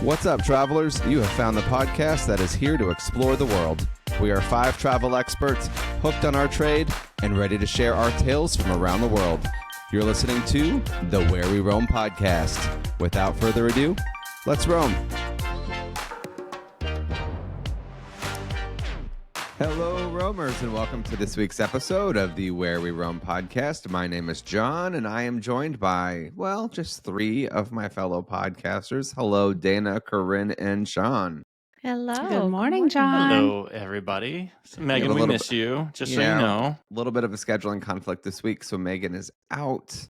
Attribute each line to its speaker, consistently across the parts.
Speaker 1: What's up, travelers? You have found the podcast that is here to explore the world. We are 5 travel experts, hooked on our trade, and ready to share our tales from around the world. You're listening to the Where We Roam podcast. Without further ado, let's roam. Hello, roamers, and welcome to this week's episode of the Where We Roam podcast. My name is John, and I am joined by, well, just 3 of my fellow podcasters. Hello, Dana, Corinne, and Sean.
Speaker 2: Hello.
Speaker 3: Good morning, John.
Speaker 4: Hello, everybody. So Megan, we miss you, just so you know.
Speaker 1: A little bit of a scheduling conflict this week, so Megan is out.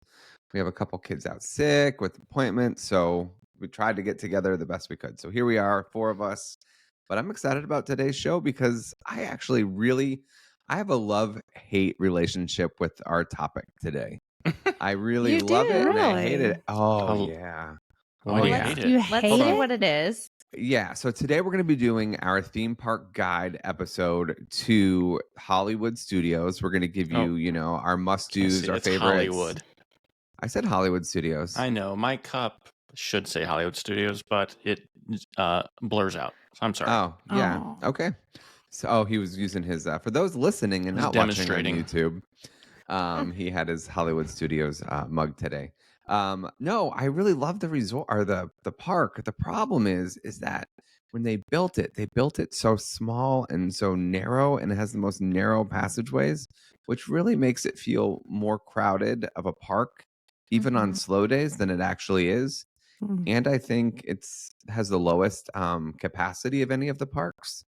Speaker 1: We have a couple kids out sick with appointments, so we tried to get together the best we could. So here we are, 4 of us. But I'm excited about today's show because I have a love-hate relationship with our topic today. I really love it and I hate it. Oh, yeah.
Speaker 4: Why do you hate it?
Speaker 3: You
Speaker 2: Let's
Speaker 3: hate
Speaker 2: see
Speaker 3: it?
Speaker 2: what it is.
Speaker 1: Yeah, so today we're going to be doing our theme park guide episode to Hollywood Studios. We're going to give you, our must-dos, our favorites.
Speaker 4: Hollywood.
Speaker 1: I said Hollywood Studios.
Speaker 4: I know. My cup should say Hollywood Studios, but it blurs out. So I'm sorry.
Speaker 1: Oh, yeah.
Speaker 3: Oh.
Speaker 1: Okay. So he was using his, for those listening and
Speaker 4: He's
Speaker 1: not watching on
Speaker 4: demonstrating.
Speaker 1: YouTube, he had his Hollywood Studios mug today. No, I really love the resort or the park. The problem is that when they built it so small and so narrow, and it has the most narrow passageways, which really makes it feel more crowded of a park, even on slow days, than it actually is. And I think has the lowest capacity of any of the parks.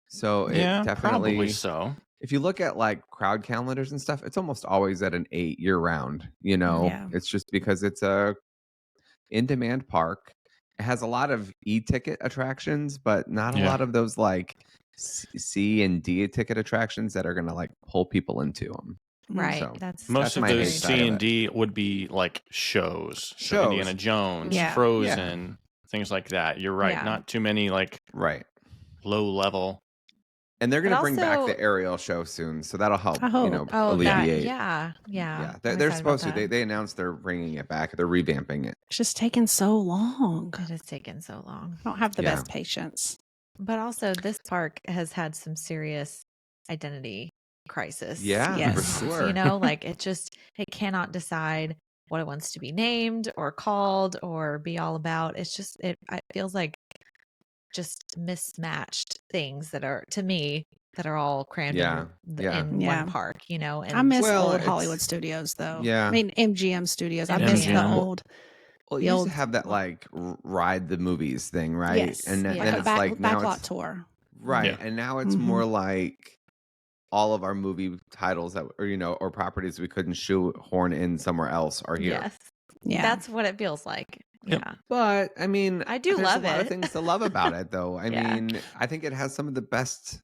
Speaker 1: So it
Speaker 4: Yeah,
Speaker 1: definitely,
Speaker 4: probably so.
Speaker 1: if you look at like crowd calendars and stuff, it's almost always at an 8 year round.
Speaker 3: Yeah.
Speaker 1: It's just because it's a in-demand park. It has a lot of e-ticket attractions, but not a
Speaker 4: Yeah.
Speaker 1: lot of those like C and D ticket attractions that are going to like pull people into them.
Speaker 2: Right.
Speaker 1: So,
Speaker 2: That's
Speaker 4: Most of
Speaker 1: my hate
Speaker 4: those
Speaker 1: side of
Speaker 4: C
Speaker 1: it.
Speaker 4: and D would be like shows. So
Speaker 1: Shows.
Speaker 4: Indiana Jones,
Speaker 3: Yeah.
Speaker 4: Frozen, things like that. You're right.
Speaker 2: Yeah.
Speaker 4: Not too many like
Speaker 1: Right.
Speaker 4: low level.
Speaker 1: And they're going to
Speaker 2: But
Speaker 1: bring back
Speaker 2: also-
Speaker 1: the aerial show soon, so that'll help,
Speaker 3: I hope.
Speaker 2: Oh, that,
Speaker 1: alleviate.
Speaker 2: yeah.
Speaker 1: Yeah,
Speaker 2: I'm
Speaker 1: they're
Speaker 2: excited about
Speaker 1: supposed to.
Speaker 2: that.
Speaker 1: They announced they're bringing it back. They're revamping it.
Speaker 3: It's just taking so long.
Speaker 2: It has taken so long.
Speaker 3: I don't have the
Speaker 1: Yeah.
Speaker 3: best patience.
Speaker 2: But also, this park has had some serious identity crisis.
Speaker 1: Yeah,
Speaker 3: Yes.
Speaker 1: for sure.
Speaker 2: Like it cannot decide what it wants to be named or called or be all about. It's just, it feels like just mismatched things that are, to me, that are all crammed
Speaker 1: Yeah, yeah.
Speaker 2: in
Speaker 3: Yeah.
Speaker 2: one park, and
Speaker 3: I miss
Speaker 1: Well,
Speaker 3: old
Speaker 1: it's-
Speaker 3: Hollywood Studios, though.
Speaker 1: Yeah.
Speaker 3: I mean, MGM Studios. I miss the
Speaker 4: MGM.
Speaker 3: old.
Speaker 1: Well,
Speaker 3: the
Speaker 1: you used
Speaker 3: old-
Speaker 1: to have that like ride the movies thing, right?
Speaker 3: Yes.
Speaker 1: And then,
Speaker 2: Yeah.
Speaker 1: then
Speaker 3: Like a
Speaker 1: it's like now
Speaker 3: backlot
Speaker 1: it's
Speaker 3: tour.
Speaker 1: right,
Speaker 4: Yeah.
Speaker 1: and now it's
Speaker 3: Mhm.
Speaker 1: more like all of our movie titles that, or properties we couldn't shoehorn in somewhere else are here.
Speaker 2: yes,
Speaker 3: Yeah.
Speaker 2: that's what it feels like.
Speaker 4: Yep.
Speaker 2: Yeah.
Speaker 1: But I mean,
Speaker 2: I do
Speaker 1: there's
Speaker 2: love
Speaker 1: a lot of
Speaker 2: it.
Speaker 1: things to love about it, though. I
Speaker 2: Yeah.
Speaker 1: mean, I think it has some of the best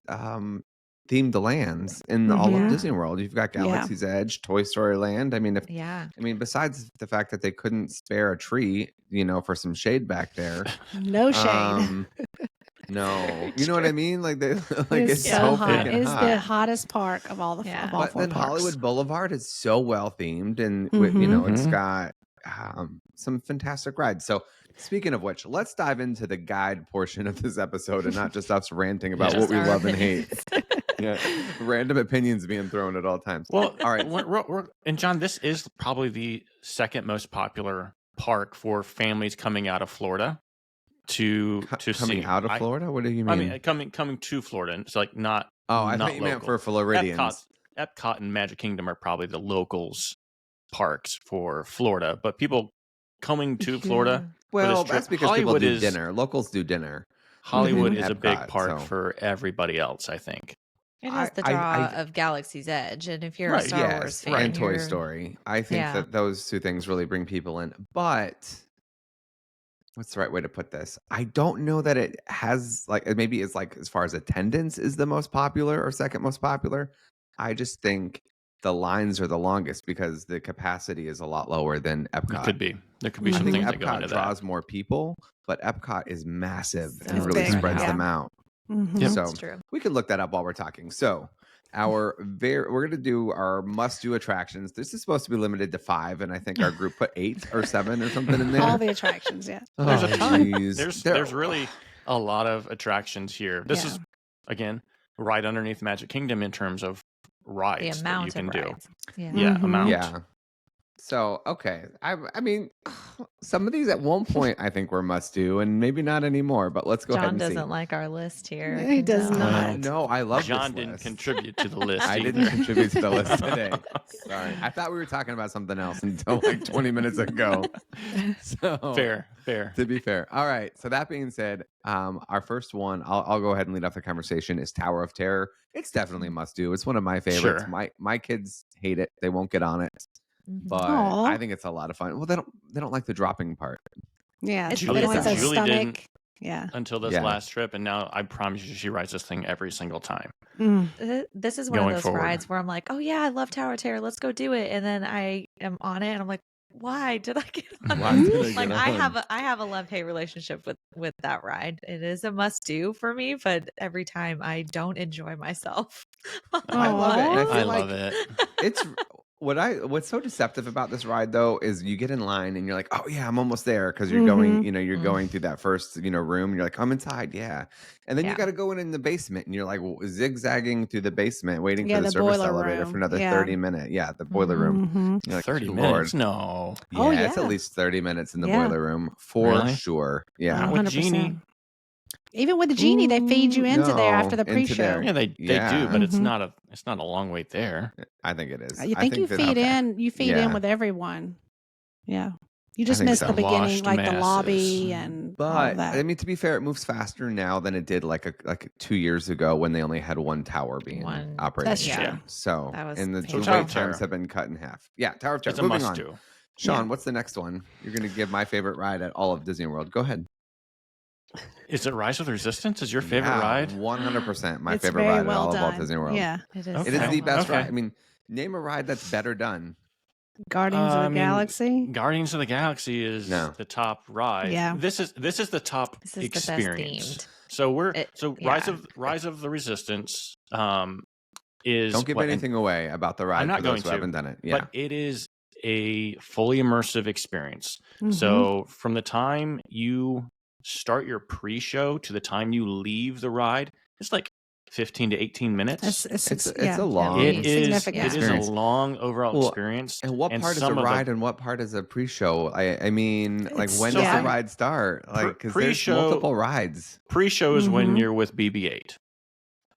Speaker 1: themed lands in all
Speaker 3: Mhm.
Speaker 1: of Disney World. You've got
Speaker 3: Yeah.
Speaker 1: Galaxy's Edge, Toy Story Land. I mean,
Speaker 2: Yeah.
Speaker 1: besides the fact that they couldn't spare a tree, for some shade back there.
Speaker 3: No shade.
Speaker 1: No, you know what I mean? Like they, like
Speaker 3: It
Speaker 1: it's
Speaker 3: is
Speaker 1: so
Speaker 3: hot.
Speaker 1: freaking
Speaker 3: It is
Speaker 1: hot.
Speaker 3: the hottest park of all the
Speaker 2: Yeah.
Speaker 3: of all
Speaker 1: But
Speaker 3: 4
Speaker 1: then
Speaker 3: parks.
Speaker 1: Hollywood Boulevard is so well themed, and it's
Speaker 4: Mhm.
Speaker 1: got some fantastic rides. So speaking of which, let's dive into the guide portion of this episode, and not just us ranting about
Speaker 4: Yeah.
Speaker 1: what we
Speaker 2: Our
Speaker 1: love and hate.
Speaker 2: opinions.
Speaker 1: Yeah, random opinions being thrown at all times.
Speaker 4: Well,
Speaker 1: all right.
Speaker 4: and John, this is probably the second most popular park for families coming out of Florida to
Speaker 1: Coming
Speaker 4: see.
Speaker 1: out of Florida? What do you mean?
Speaker 4: I mean, coming to Florida. It's like not.
Speaker 1: Oh, I
Speaker 4: not
Speaker 1: thought you meant
Speaker 4: local.
Speaker 1: for Floridians.
Speaker 4: Epcot and Magic Kingdom are probably the locals parks for Florida, but people coming to Florida.
Speaker 1: Well,
Speaker 4: trip.
Speaker 1: that's because
Speaker 4: Hollywood
Speaker 1: people do
Speaker 4: is-
Speaker 1: dinner. Locals do dinner.
Speaker 4: Hollywood
Speaker 1: in
Speaker 4: is a big
Speaker 1: Epcot,
Speaker 4: park
Speaker 1: so-
Speaker 4: for everybody else, I think.
Speaker 2: It has the
Speaker 1: I-
Speaker 2: draw
Speaker 1: I-
Speaker 2: of Galaxy's Edge, and if you're a
Speaker 4: Right,
Speaker 2: Star Wars fan,
Speaker 1: and Toy
Speaker 2: you're-
Speaker 1: Story. I think
Speaker 2: Yeah.
Speaker 1: that those 2 things really bring people in. But what's the right way to put this? I don't know that it has maybe it's like as far as attendance is the most popular or second most popular. I just think the lines are the longest because the capacity is a lot lower than Epcot.
Speaker 4: It could be. There could be
Speaker 3: I
Speaker 1: I
Speaker 4: some
Speaker 1: think
Speaker 4: things that go
Speaker 1: Epcot
Speaker 4: into
Speaker 1: draws
Speaker 4: that.
Speaker 1: more people, but Epcot is massive and
Speaker 2: So
Speaker 1: really
Speaker 3: big,
Speaker 1: spreads
Speaker 3: yeah.
Speaker 1: them out.
Speaker 3: Mhm.
Speaker 4: Yep.
Speaker 1: So
Speaker 2: That's true.
Speaker 1: we can look that up while we're talking. So we're gonna do our must-do attractions. This is supposed to be limited to 5, and I think our group put 8 or 7 or something in there.
Speaker 3: All the attractions, yeah.
Speaker 4: There's a
Speaker 1: Oh,
Speaker 4: ton.
Speaker 1: geez.
Speaker 4: There's really a lot of attractions here. This
Speaker 3: Yeah.
Speaker 4: is again right underneath Magic Kingdom in terms of
Speaker 2: The
Speaker 4: rides that you
Speaker 2: amount
Speaker 4: can
Speaker 2: of
Speaker 4: do.
Speaker 2: rides. Yeah.
Speaker 4: Yeah,
Speaker 3: Mhm.
Speaker 4: amount.
Speaker 1: Yeah. So okay, I mean, some of these at one point I think were must do, and maybe not anymore. But let's go ahead
Speaker 2: John
Speaker 1: and
Speaker 2: doesn't
Speaker 1: see.
Speaker 2: like our list here. I
Speaker 3: He
Speaker 2: can
Speaker 3: does
Speaker 2: tell.
Speaker 3: not.
Speaker 1: No, I love
Speaker 4: John
Speaker 1: this
Speaker 4: didn't
Speaker 1: list.
Speaker 4: contribute to the list.
Speaker 1: I
Speaker 4: either.
Speaker 1: didn't contribute to the list today. Sorry, I thought we were talking about something else until like 20 minutes ago. So
Speaker 4: Fair.
Speaker 1: To be fair. All right. So that being said, our first one, I'll go ahead and lead off the conversation, is Tower of Terror. It's definitely a must do. It's one of my favorites.
Speaker 4: Sure.
Speaker 1: My kids hate it. They won't get on it,
Speaker 2: Mhm.
Speaker 1: but
Speaker 3: Aw.
Speaker 1: I think it's a lot of fun. Well, they don't like the dropping part.
Speaker 3: Yeah.
Speaker 2: It's-
Speaker 3: They don't like the
Speaker 4: Julie
Speaker 3: stomach.
Speaker 4: didn't.
Speaker 3: Yeah.
Speaker 4: Until this
Speaker 1: Yeah.
Speaker 4: last trip, and now I promise you, she rides this thing every single time.
Speaker 3: Mm.
Speaker 2: This is one
Speaker 4: Going
Speaker 2: of those
Speaker 4: forward.
Speaker 2: rides where I'm like, oh yeah, I love Tower of Terror. Let's go do it. And then I am on it, and I'm like, why did I get on
Speaker 1: Why
Speaker 2: this?
Speaker 1: did I
Speaker 2: Like
Speaker 1: get
Speaker 2: I
Speaker 1: on?
Speaker 2: have a love hate relationship with that ride. It is a must do for me, but every time I don't enjoy myself.
Speaker 1: I love it, and I
Speaker 3: Aw.
Speaker 1: feel
Speaker 4: I
Speaker 1: like
Speaker 4: love it.
Speaker 1: it's what's so deceptive about this ride though is you get in line and you're like, oh yeah, I'm almost there, because you're going,
Speaker 3: Mhm.
Speaker 1: you're
Speaker 2: Mm.
Speaker 1: going through that first, room. You're like, I'm inside, yeah, and then you
Speaker 2: Yeah.
Speaker 1: got to go in the basement, and you're like zigzagging through the basement, waiting
Speaker 3: Yeah,
Speaker 1: for the
Speaker 3: the
Speaker 1: service
Speaker 3: boiler
Speaker 1: elevator
Speaker 3: room.
Speaker 1: for another
Speaker 3: Yeah.
Speaker 1: 30 minutes. Yeah, the boiler room.
Speaker 3: Mhm.
Speaker 1: You're like,
Speaker 4: 30
Speaker 1: "Good
Speaker 4: minutes?
Speaker 1: Lord."
Speaker 4: No.
Speaker 1: Yeah,
Speaker 3: Oh,
Speaker 1: it's at
Speaker 3: yeah.
Speaker 1: least 30 minutes in the
Speaker 3: Yeah.
Speaker 1: boiler room for
Speaker 4: Really?
Speaker 1: sure. Yeah.
Speaker 4: Not with
Speaker 3: 100%.
Speaker 4: Genie.
Speaker 3: Even with the genie, they feed you into there after the
Speaker 1: No, into
Speaker 3: pre-show.
Speaker 1: there.
Speaker 4: Yeah, they do,
Speaker 1: Yeah.
Speaker 4: but it's
Speaker 3: Mhm.
Speaker 4: not a long wait there.
Speaker 1: I think it is.
Speaker 3: You
Speaker 1: I
Speaker 3: think you
Speaker 1: that-
Speaker 3: feed
Speaker 1: okay.
Speaker 3: in? You feed
Speaker 1: Yeah.
Speaker 3: in with everyone. Yeah. You just
Speaker 1: think
Speaker 3: missed
Speaker 1: so.
Speaker 3: the beginning,
Speaker 4: Lost
Speaker 3: like the lobby
Speaker 4: masses.
Speaker 3: and all
Speaker 1: But
Speaker 3: of that.
Speaker 1: I mean, to be fair, it moves faster now than it did like 2 years ago when they only had one tower being
Speaker 2: One-
Speaker 1: operating.
Speaker 3: That's
Speaker 2: true.
Speaker 1: So,
Speaker 2: That was
Speaker 1: and the
Speaker 2: painful.
Speaker 4: Tower
Speaker 1: wait
Speaker 4: of Terror.
Speaker 1: times have been cut in half. Yeah, Tower of Terror.
Speaker 4: It's a
Speaker 1: Moving
Speaker 4: must
Speaker 1: on.
Speaker 4: do.
Speaker 1: Sean,
Speaker 3: Yeah.
Speaker 1: what's the next one? You're going to give my favorite ride at all of Disney World. Go ahead.
Speaker 4: Is it Rise of the Resistance? Is your favorite
Speaker 1: Yeah,
Speaker 4: ride?
Speaker 1: 100% my
Speaker 3: It's
Speaker 1: favorite
Speaker 3: very
Speaker 1: ride
Speaker 3: well
Speaker 1: at all of
Speaker 3: done.
Speaker 1: Walt Disney World.
Speaker 3: Yeah.
Speaker 2: It is.
Speaker 1: It is
Speaker 4: Okay.
Speaker 1: the best
Speaker 4: Okay.
Speaker 1: ride. I mean, name a ride that's better done.
Speaker 3: Guardians of
Speaker 4: I
Speaker 3: the
Speaker 4: mean,
Speaker 3: Galaxy.
Speaker 4: Guardians of the Galaxy is
Speaker 1: No.
Speaker 4: the top ride.
Speaker 3: Yeah.
Speaker 4: This is the top
Speaker 2: This is the best
Speaker 4: experience.
Speaker 2: themed.
Speaker 4: So Rise
Speaker 2: yeah.
Speaker 4: of the Resistance is
Speaker 1: Don't give
Speaker 4: what- and-
Speaker 1: anything away about the ride
Speaker 4: I'm not
Speaker 1: for those
Speaker 4: going
Speaker 1: who
Speaker 4: to,
Speaker 1: haven't done it. Yeah.
Speaker 4: but it is a fully immersive experience.
Speaker 3: Mhm.
Speaker 4: So from the time you start your pre-show to the time you leave the ride, it's like 15 to 18 minutes.
Speaker 1: It's
Speaker 3: yeah.
Speaker 1: a long
Speaker 4: It is
Speaker 3: significant.
Speaker 4: it is
Speaker 1: experience.
Speaker 4: a long overall
Speaker 1: Well,
Speaker 4: experience.
Speaker 1: And what part is a
Speaker 4: some of the
Speaker 1: ride and what part is a pre-show? I mean, like
Speaker 3: It's-
Speaker 1: when
Speaker 4: so
Speaker 1: does
Speaker 3: yeah.
Speaker 1: the ride start? Like because there's
Speaker 4: Pre-show-
Speaker 1: multiple rides.
Speaker 4: Pre-show is when
Speaker 3: Mhm.
Speaker 4: you're with BB-8.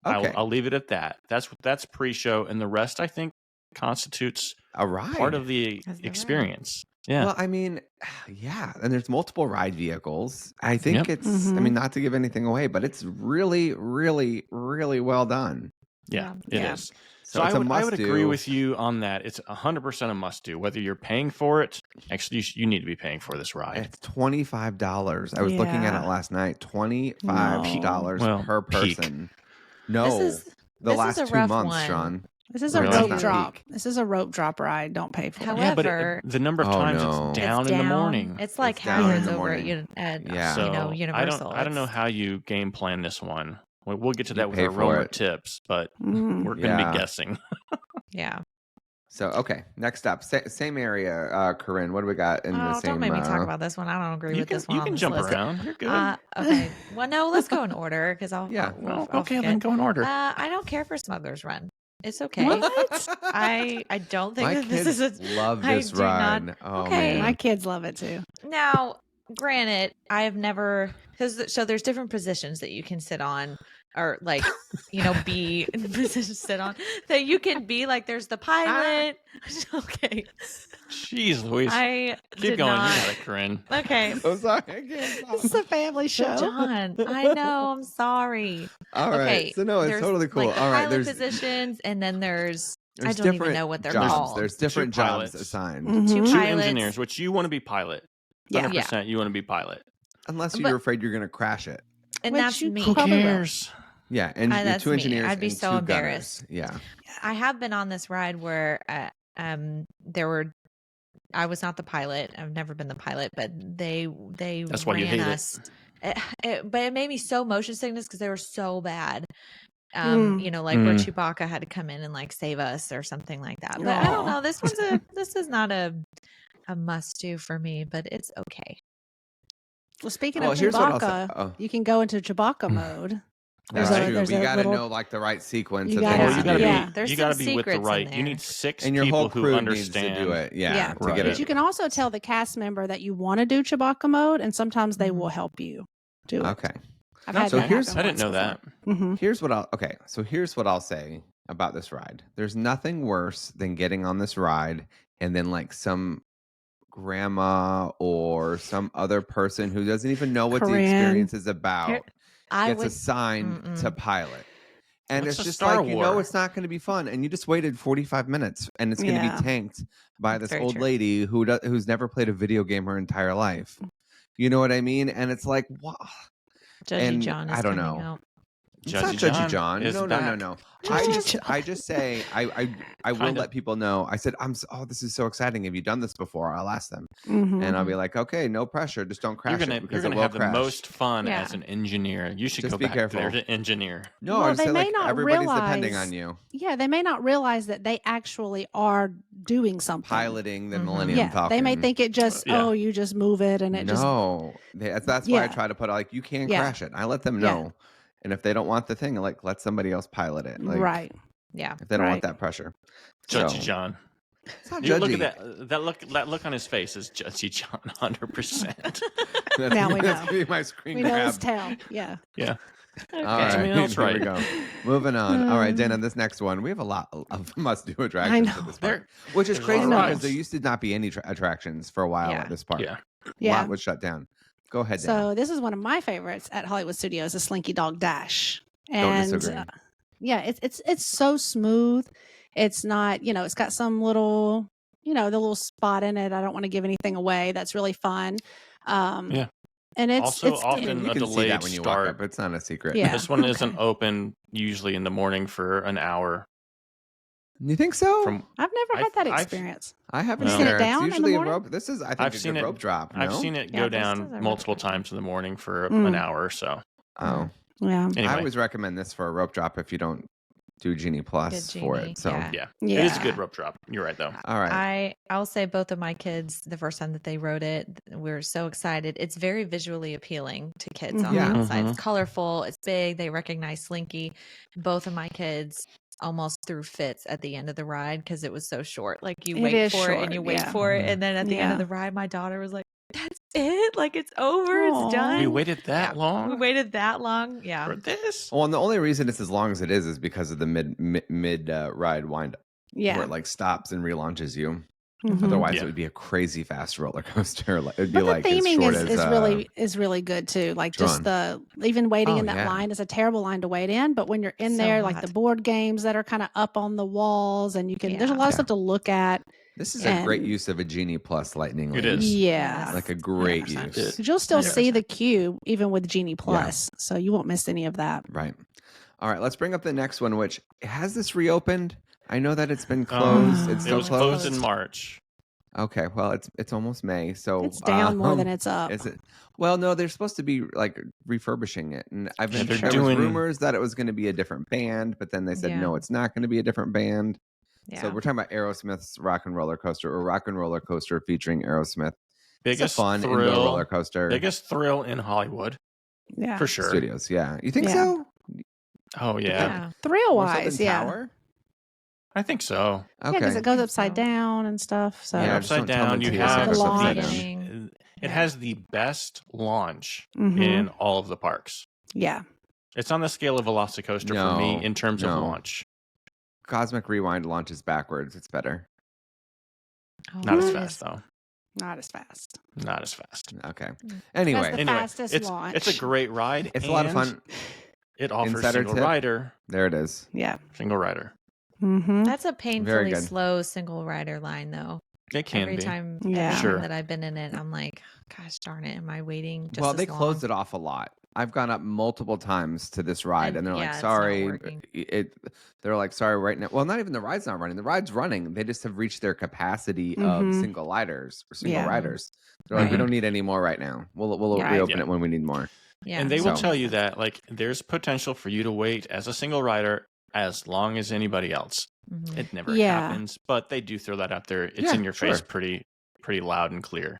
Speaker 1: Okay,
Speaker 4: I'll leave it at that. That's pre-show, and the rest I think constitutes
Speaker 1: a ride.
Speaker 4: part of the
Speaker 2: As the ride.
Speaker 4: experience. Yeah.
Speaker 1: Well, I mean, yeah, and there's multiple ride vehicles. I think
Speaker 4: Yep.
Speaker 1: it's. I
Speaker 3: Mhm.
Speaker 1: mean, not to give anything away, but it's really, really, really well done.
Speaker 4: yeah,
Speaker 2: yeah.
Speaker 4: it
Speaker 3: Yeah.
Speaker 4: is.
Speaker 1: So,
Speaker 4: So
Speaker 1: it's
Speaker 4: I
Speaker 1: a
Speaker 4: would
Speaker 1: must
Speaker 4: agree
Speaker 1: do.
Speaker 4: with you on that. It's 100% a must do. Whether you're paying for it, actually, you need to be paying for this ride.
Speaker 1: It's $25. I was looking at
Speaker 3: Yeah.
Speaker 1: it last night. $25
Speaker 4: Well,
Speaker 1: per
Speaker 4: peak.
Speaker 1: person. No,
Speaker 2: This is
Speaker 1: the
Speaker 2: this
Speaker 1: last
Speaker 2: is a
Speaker 1: 2
Speaker 2: rough
Speaker 1: months,
Speaker 2: one.
Speaker 1: Sean.
Speaker 3: This is a
Speaker 4: Really?
Speaker 3: rope
Speaker 1: Not
Speaker 3: drop.
Speaker 1: peak.
Speaker 3: This is a rope drop ride. Don't pay for it.
Speaker 2: However-
Speaker 4: Yeah, but the number of
Speaker 1: Oh,
Speaker 4: times
Speaker 1: no.
Speaker 4: it's
Speaker 1: It's
Speaker 4: down in the morning.
Speaker 2: It's like
Speaker 1: It's down in
Speaker 2: Howard's
Speaker 1: the
Speaker 2: over
Speaker 1: morning.
Speaker 2: at
Speaker 1: Yeah.
Speaker 4: So
Speaker 2: Universal.
Speaker 4: I don't know
Speaker 2: It's-
Speaker 4: how you game plan this one. We'll get to
Speaker 1: You
Speaker 4: that with
Speaker 1: pay
Speaker 4: our
Speaker 1: for
Speaker 4: Romer
Speaker 1: it.
Speaker 4: tips, but
Speaker 3: Mhm.
Speaker 4: we're going to
Speaker 1: Yeah.
Speaker 4: be guessing.
Speaker 2: Yeah.
Speaker 1: So okay, next up, same area. Corinne, what do we got in the
Speaker 2: Oh,
Speaker 1: same?
Speaker 2: don't make me talk about this one. I don't agree
Speaker 4: You
Speaker 2: with
Speaker 4: can,
Speaker 2: this one.
Speaker 4: you
Speaker 2: on
Speaker 4: can
Speaker 2: this
Speaker 4: jump
Speaker 2: list.
Speaker 4: around. You're good.
Speaker 2: Okay. Well, no, let's go in order because I'll.
Speaker 1: Yeah.
Speaker 2: I'll
Speaker 4: Okay,
Speaker 2: forget.
Speaker 4: then go in order.
Speaker 2: I don't care for Smuggler's Run. It's okay.
Speaker 3: What?
Speaker 2: I don't think
Speaker 1: My
Speaker 2: that this
Speaker 1: kids
Speaker 2: is a.
Speaker 1: love
Speaker 2: I
Speaker 1: this
Speaker 2: do not-
Speaker 1: ride. Oh
Speaker 2: Okay.
Speaker 1: man,
Speaker 3: My kids love it too.
Speaker 2: Now, granted, I have never because so there's different positions that you can sit on, or like be in positions to sit on that you can be like. There's the pilot. Okay,
Speaker 4: Jeez, Louise.
Speaker 2: I
Speaker 4: Keep
Speaker 2: did
Speaker 4: going.
Speaker 2: Not,
Speaker 4: You got it, Corinne.
Speaker 2: Okay,
Speaker 1: I'm sorry. I can't stop.
Speaker 3: This is a family show.
Speaker 2: John, I know. I'm sorry.
Speaker 1: All right.
Speaker 2: Okay,
Speaker 1: So no, it's
Speaker 2: there's,
Speaker 1: totally cool.
Speaker 2: Like, the
Speaker 1: All right.
Speaker 2: pilot
Speaker 1: There's
Speaker 2: positions, and then there's I
Speaker 1: there's
Speaker 2: don't even
Speaker 1: different
Speaker 2: know what they're
Speaker 1: jobs.
Speaker 2: called.
Speaker 1: There's different
Speaker 4: Two
Speaker 1: jobs
Speaker 4: pilots.
Speaker 1: assigned,
Speaker 3: Mhm.
Speaker 2: two
Speaker 4: Two
Speaker 2: pilots.
Speaker 4: engineers, which you want to be pilot.
Speaker 3: Yeah.
Speaker 4: 100% you want to be pilot.
Speaker 1: unless
Speaker 2: But-
Speaker 1: you're afraid you're going to crash it.
Speaker 2: and
Speaker 3: Which
Speaker 2: that's
Speaker 3: you
Speaker 2: me.
Speaker 3: Who Probably will.
Speaker 4: cares?
Speaker 1: Yeah, and
Speaker 2: That's
Speaker 1: 2
Speaker 2: me.
Speaker 1: engineers.
Speaker 2: I'd be
Speaker 1: and
Speaker 2: so
Speaker 1: 2
Speaker 2: embarrassed.
Speaker 1: gunners. Yeah.
Speaker 2: I have been on this ride where I was not the pilot. I've never been the pilot, but they
Speaker 4: That's why you
Speaker 2: ran
Speaker 4: hate it.
Speaker 2: us. But it made me so motion sickness because they were so bad. You know, like where
Speaker 4: Mm.
Speaker 2: Chewbacca had to come in and like save us or something like that. But I don't
Speaker 3: Aw.
Speaker 2: know. This is not a must do for me, but it's okay.
Speaker 3: Well, speaking
Speaker 1: Well,
Speaker 3: of
Speaker 1: here's what I'll say.
Speaker 3: Chewbacca,
Speaker 1: Oh,
Speaker 3: you can go into Chewbacca mode.
Speaker 1: that's
Speaker 4: Right.
Speaker 1: true.
Speaker 3: There's
Speaker 1: But you
Speaker 3: a
Speaker 1: got to
Speaker 3: little-
Speaker 1: know like the right sequence
Speaker 3: You
Speaker 1: of
Speaker 3: gotta-
Speaker 1: things
Speaker 4: Well, you
Speaker 1: to
Speaker 4: gotta
Speaker 1: do.
Speaker 3: yeah.
Speaker 4: be
Speaker 2: There's
Speaker 4: you gotta
Speaker 2: some
Speaker 4: be with the
Speaker 2: secrets in
Speaker 4: right. You
Speaker 2: there.
Speaker 4: need 6
Speaker 1: And your
Speaker 4: people
Speaker 1: whole
Speaker 4: who
Speaker 1: crew
Speaker 4: understand.
Speaker 1: needs to do it. Yeah,
Speaker 3: Yeah.
Speaker 1: to
Speaker 4: Right.
Speaker 1: get
Speaker 3: But
Speaker 1: it.
Speaker 3: you can also tell the cast member that you want to do Chewbacca mode, and sometimes they will help you do it.
Speaker 1: Okay.
Speaker 3: I've
Speaker 4: Okay.
Speaker 3: had
Speaker 1: So
Speaker 3: that
Speaker 1: here's-
Speaker 3: happen
Speaker 4: I didn't know that.
Speaker 3: Mm-hmm.
Speaker 1: Here's what I'll say about this ride. There's nothing worse than getting on this ride and then like some grandma or some other person who doesn't even know what the
Speaker 3: Corinne.
Speaker 1: experience is about
Speaker 2: I
Speaker 1: gets
Speaker 2: would
Speaker 1: assigned to pilot. And
Speaker 4: It's
Speaker 1: it's
Speaker 4: a
Speaker 1: just
Speaker 4: Star
Speaker 1: like, you know,
Speaker 4: War.
Speaker 1: it's not going to be fun. And you just waited 45 minutes and it's going to
Speaker 3: Yeah.
Speaker 1: be tanked by
Speaker 2: That's
Speaker 1: this
Speaker 2: very
Speaker 1: old
Speaker 2: true.
Speaker 1: lady who's never played a video game her entire life. You know what I mean? And it's like, wow.
Speaker 2: Judgy
Speaker 1: and
Speaker 2: John is
Speaker 1: I don't
Speaker 2: coming
Speaker 1: know.
Speaker 2: out.
Speaker 1: It's not
Speaker 4: Judgy
Speaker 1: Judgy
Speaker 4: John
Speaker 1: John.
Speaker 4: is
Speaker 1: No.
Speaker 4: back.
Speaker 1: I just say I will
Speaker 4: Kind of.
Speaker 1: let people know. I said, this is so exciting. Have you done this before? I'll ask them.
Speaker 3: Mm-hmm.
Speaker 1: And I'll be like, okay, no pressure. Just don't crash
Speaker 4: You're
Speaker 1: it
Speaker 4: gonna
Speaker 1: because it will
Speaker 4: have
Speaker 1: crash.
Speaker 4: the most fun
Speaker 2: Yeah.
Speaker 4: as an engineer. You should
Speaker 1: Just
Speaker 4: go
Speaker 1: be
Speaker 4: back
Speaker 1: careful.
Speaker 4: there to engineer.
Speaker 1: No,
Speaker 3: Well,
Speaker 1: I just
Speaker 3: they
Speaker 1: say
Speaker 3: may
Speaker 1: like
Speaker 3: not
Speaker 1: everybody's depending
Speaker 3: realize-
Speaker 1: on you.
Speaker 3: Yeah, they may not realize that they actually are doing something.
Speaker 1: Piloting the
Speaker 2: Mhm.
Speaker 1: Millennium
Speaker 3: Yeah,
Speaker 1: Falcon.
Speaker 3: they may think it just,
Speaker 4: Yeah.
Speaker 3: you just move it and it just.
Speaker 1: No, that's why I
Speaker 3: Yeah.
Speaker 1: try to put like you can
Speaker 3: Yeah.
Speaker 1: crash it. I let them
Speaker 3: Yeah.
Speaker 1: know, and if they don't want the thing, like let somebody else pilot it. Like,
Speaker 3: Right.
Speaker 2: Yeah.
Speaker 1: If they don't want
Speaker 3: Right.
Speaker 1: that pressure.
Speaker 4: Judgy
Speaker 1: So,
Speaker 4: John.
Speaker 1: it's not
Speaker 4: You
Speaker 1: judgy.
Speaker 4: look at that look on his face is Judgy John 100%.
Speaker 1: That's,
Speaker 3: Now we
Speaker 1: that's
Speaker 3: know.
Speaker 1: gonna be my screen
Speaker 3: We know
Speaker 1: grab.
Speaker 3: his tail. Yeah.
Speaker 4: Yeah.
Speaker 1: All
Speaker 2: Okay.
Speaker 1: right,
Speaker 4: Something else
Speaker 1: here we
Speaker 4: right.
Speaker 1: go. Moving on. All right,
Speaker 3: Um,
Speaker 1: Dana, this next one. We have a lot of must-do attractions at
Speaker 3: know.
Speaker 1: this park, which is
Speaker 4: There's a
Speaker 1: crazy
Speaker 3: lot of
Speaker 1: because there
Speaker 4: rides.
Speaker 1: used to not be any attractions for a while
Speaker 2: Yeah.
Speaker 1: at this park.
Speaker 4: Yeah.
Speaker 1: A
Speaker 3: Yeah.
Speaker 1: lot was shut down. Go ahead, Dana.
Speaker 3: So this is one of my favorites at Hollywood Studios, the Slinky Dog Dash.
Speaker 1: Don't
Speaker 3: And
Speaker 1: disagree.
Speaker 3: yeah, it's so smooth. It's not, it's got some little, the little spot in it. I don't want to give anything away. That's really fun.
Speaker 4: Yeah.
Speaker 3: And it's
Speaker 4: Also
Speaker 3: it's
Speaker 4: often
Speaker 1: you
Speaker 4: a
Speaker 1: can see
Speaker 4: delayed
Speaker 1: that when you
Speaker 4: start.
Speaker 1: walk up. It's not a secret.
Speaker 3: Yeah.
Speaker 4: This one
Speaker 3: Okay.
Speaker 4: isn't open usually in the morning for an hour.
Speaker 1: You think so?
Speaker 4: From
Speaker 3: I've never had that
Speaker 4: I've-
Speaker 3: experience.
Speaker 1: I haven't
Speaker 4: You've
Speaker 1: seen
Speaker 4: seen
Speaker 3: it
Speaker 1: it.
Speaker 3: down in
Speaker 1: It's
Speaker 3: the
Speaker 1: usually a
Speaker 3: morning?
Speaker 1: rope. This is, I think,
Speaker 4: I've
Speaker 1: a
Speaker 4: seen
Speaker 1: good
Speaker 4: it-
Speaker 1: rope drop.
Speaker 4: I've
Speaker 1: no?
Speaker 4: seen it
Speaker 2: Yeah,
Speaker 4: go
Speaker 2: this does
Speaker 4: down
Speaker 2: a
Speaker 4: multiple
Speaker 2: rope drop.
Speaker 4: times in the morning for
Speaker 3: Mm.
Speaker 4: an hour or so.
Speaker 1: Oh,
Speaker 3: Yeah.
Speaker 4: Anyway,
Speaker 1: I always recommend this for a rope drop if you don't do Genie Plus
Speaker 2: Good
Speaker 1: for
Speaker 2: Genie,
Speaker 1: it. So,
Speaker 2: yeah.
Speaker 4: yeah.
Speaker 3: Yeah.
Speaker 4: It is a good rope drop. You're right though.
Speaker 1: all right.
Speaker 2: I'll say both of my kids, the first time that they rode it, we're so excited. It's very visually appealing to kids on
Speaker 1: Yeah.
Speaker 2: the outside.
Speaker 4: Mhm.
Speaker 2: It's colorful, it's big, they recognize Slinky. Both of my kids almost threw fits at the end of the ride because it was so short. Like you
Speaker 3: It
Speaker 2: wait
Speaker 3: is
Speaker 2: for it and
Speaker 3: short,
Speaker 2: you wait
Speaker 3: yeah.
Speaker 2: for it. And then at the end of
Speaker 3: Yeah.
Speaker 2: the ride, my daughter was like, that's it? Like it's over,
Speaker 3: Aw.
Speaker 2: it's done.
Speaker 4: We waited that
Speaker 2: Yeah.
Speaker 4: long
Speaker 2: We waited that long. Yeah.
Speaker 4: for this?
Speaker 1: Well, and the only reason it's as long as it is because of the mid ride wind up,
Speaker 3: Yeah.
Speaker 1: where it like stops and relaunches you.
Speaker 3: Mhm.
Speaker 1: Otherwise,
Speaker 4: Yeah.
Speaker 1: it would be a crazy fast roller coaster. It would be
Speaker 3: But
Speaker 1: like
Speaker 3: the
Speaker 1: as
Speaker 3: theming
Speaker 1: short
Speaker 3: is,
Speaker 1: as
Speaker 3: is really good too. Like just
Speaker 1: Drawn.
Speaker 3: even waiting
Speaker 1: Oh,
Speaker 3: in that
Speaker 1: yeah.
Speaker 3: line is a terrible line to wait in. But when you're in
Speaker 2: So
Speaker 3: there, like
Speaker 2: hot.
Speaker 3: the board games that are kind of up on the walls, and there's a
Speaker 2: Yeah.
Speaker 3: lot of
Speaker 1: Yeah.
Speaker 3: stuff to look at.
Speaker 1: This is a great
Speaker 3: And-
Speaker 1: use of a Genie Plus Lightning
Speaker 4: It
Speaker 1: Lane.
Speaker 4: is.
Speaker 3: Yeah.
Speaker 2: Yes.
Speaker 1: Like a great
Speaker 4: 100%.
Speaker 1: use.
Speaker 3: 'Cause you'll still see
Speaker 2: 100%.
Speaker 3: the queue even with Genie Plus, so you won't miss any of that.
Speaker 1: Right. All right. Let's bring up the next one, which has this reopened? I know that it's been closed. It's
Speaker 4: It
Speaker 1: still
Speaker 4: was closed in
Speaker 1: closed.
Speaker 4: March.
Speaker 1: Okay. Well, it's almost May. So
Speaker 3: It's down more than
Speaker 1: um,
Speaker 3: it's up.
Speaker 1: Is it? Well, no, they're supposed to be like refurbishing it, and I've been
Speaker 4: They're
Speaker 1: there was
Speaker 4: doing-
Speaker 1: rumors that it was going to be a different band, but then they said
Speaker 2: Yeah.
Speaker 1: no, it's not going to be a different band.
Speaker 2: Yeah.
Speaker 1: So we're talking about Aerosmith's Rock and Roller Coaster, or Rock and Roller Coaster featuring Aerosmith.
Speaker 4: Biggest
Speaker 1: It's a fun indoor roller
Speaker 4: thrill.
Speaker 1: coaster.
Speaker 4: Biggest thrill in Hollywood
Speaker 3: Yeah.
Speaker 4: for sure.
Speaker 1: Studios. Yeah, you think
Speaker 3: Yeah.
Speaker 1: so?
Speaker 4: Oh yeah.
Speaker 2: yeah.
Speaker 3: Thrill
Speaker 1: More so
Speaker 3: wise,
Speaker 1: than
Speaker 3: yeah.
Speaker 1: Tower?
Speaker 4: I think so.
Speaker 3: Yeah,
Speaker 1: Okay.
Speaker 3: because it goes
Speaker 2: think
Speaker 3: upside
Speaker 2: so.
Speaker 3: down and stuff. So
Speaker 1: Yeah, just
Speaker 4: Upside
Speaker 1: don't tell
Speaker 4: down.
Speaker 1: me
Speaker 4: You
Speaker 1: TSA
Speaker 4: have
Speaker 3: goes upside
Speaker 2: down.
Speaker 4: It has the best launch
Speaker 3: Mhm.
Speaker 4: in all of the parks.
Speaker 3: yeah.
Speaker 4: It's on the scale of Velocicoaster for
Speaker 1: No,
Speaker 4: me in terms of
Speaker 1: no.
Speaker 4: launch.
Speaker 1: Cosmic Rewind launches backwards. It's better.
Speaker 2: Oh,
Speaker 4: Not as
Speaker 2: it
Speaker 4: fast
Speaker 2: is.
Speaker 4: though.
Speaker 3: Not as fast.
Speaker 4: Not as fast.
Speaker 1: Okay.
Speaker 2: Mm.
Speaker 1: Anyway,
Speaker 3: That's the
Speaker 4: Anyway,
Speaker 3: fastest
Speaker 4: it's
Speaker 3: launch.
Speaker 4: it's a great ride.
Speaker 1: it's a lot of
Speaker 4: and
Speaker 1: fun.
Speaker 4: It offers
Speaker 1: Insider
Speaker 4: single
Speaker 1: tip.
Speaker 4: rider.
Speaker 1: There it is.
Speaker 3: Yeah.
Speaker 4: Single rider.
Speaker 3: Mm-hmm.
Speaker 2: That's a painfully
Speaker 1: good.
Speaker 2: slow single rider line, though.
Speaker 4: It can
Speaker 2: Every
Speaker 4: be.
Speaker 2: time,
Speaker 3: Yeah.
Speaker 2: every
Speaker 4: Sure.
Speaker 2: time that I've been in it, I'm like, gosh darn it, am I waiting? Just
Speaker 1: Well,
Speaker 2: as
Speaker 1: they
Speaker 2: long?
Speaker 1: closed it off a lot. I've gone up multiple times to this ride,
Speaker 2: And
Speaker 1: and they're like,
Speaker 2: yeah, it's not
Speaker 1: "Sorry,
Speaker 2: working.
Speaker 1: they're like, sorry, right now." Well, not even the ride's not running. The ride's running. They just have reached their capacity of
Speaker 3: Mhm.
Speaker 1: single riders or single
Speaker 3: Yeah.
Speaker 1: riders. They're like, "We
Speaker 3: Right.
Speaker 1: don't need any more right now. We'll
Speaker 3: Right.
Speaker 1: reopen
Speaker 4: Yeah.
Speaker 1: it when we need more."
Speaker 2: Yeah.
Speaker 4: And they will
Speaker 1: So-
Speaker 4: tell you that like there's potential for you to wait as a single rider as long as anybody else.
Speaker 2: Mhm.
Speaker 4: It never
Speaker 3: Yeah.
Speaker 4: happens, but they do throw that out there. It's
Speaker 1: Yeah,
Speaker 4: in your face
Speaker 1: sure.
Speaker 4: pretty loud and clear.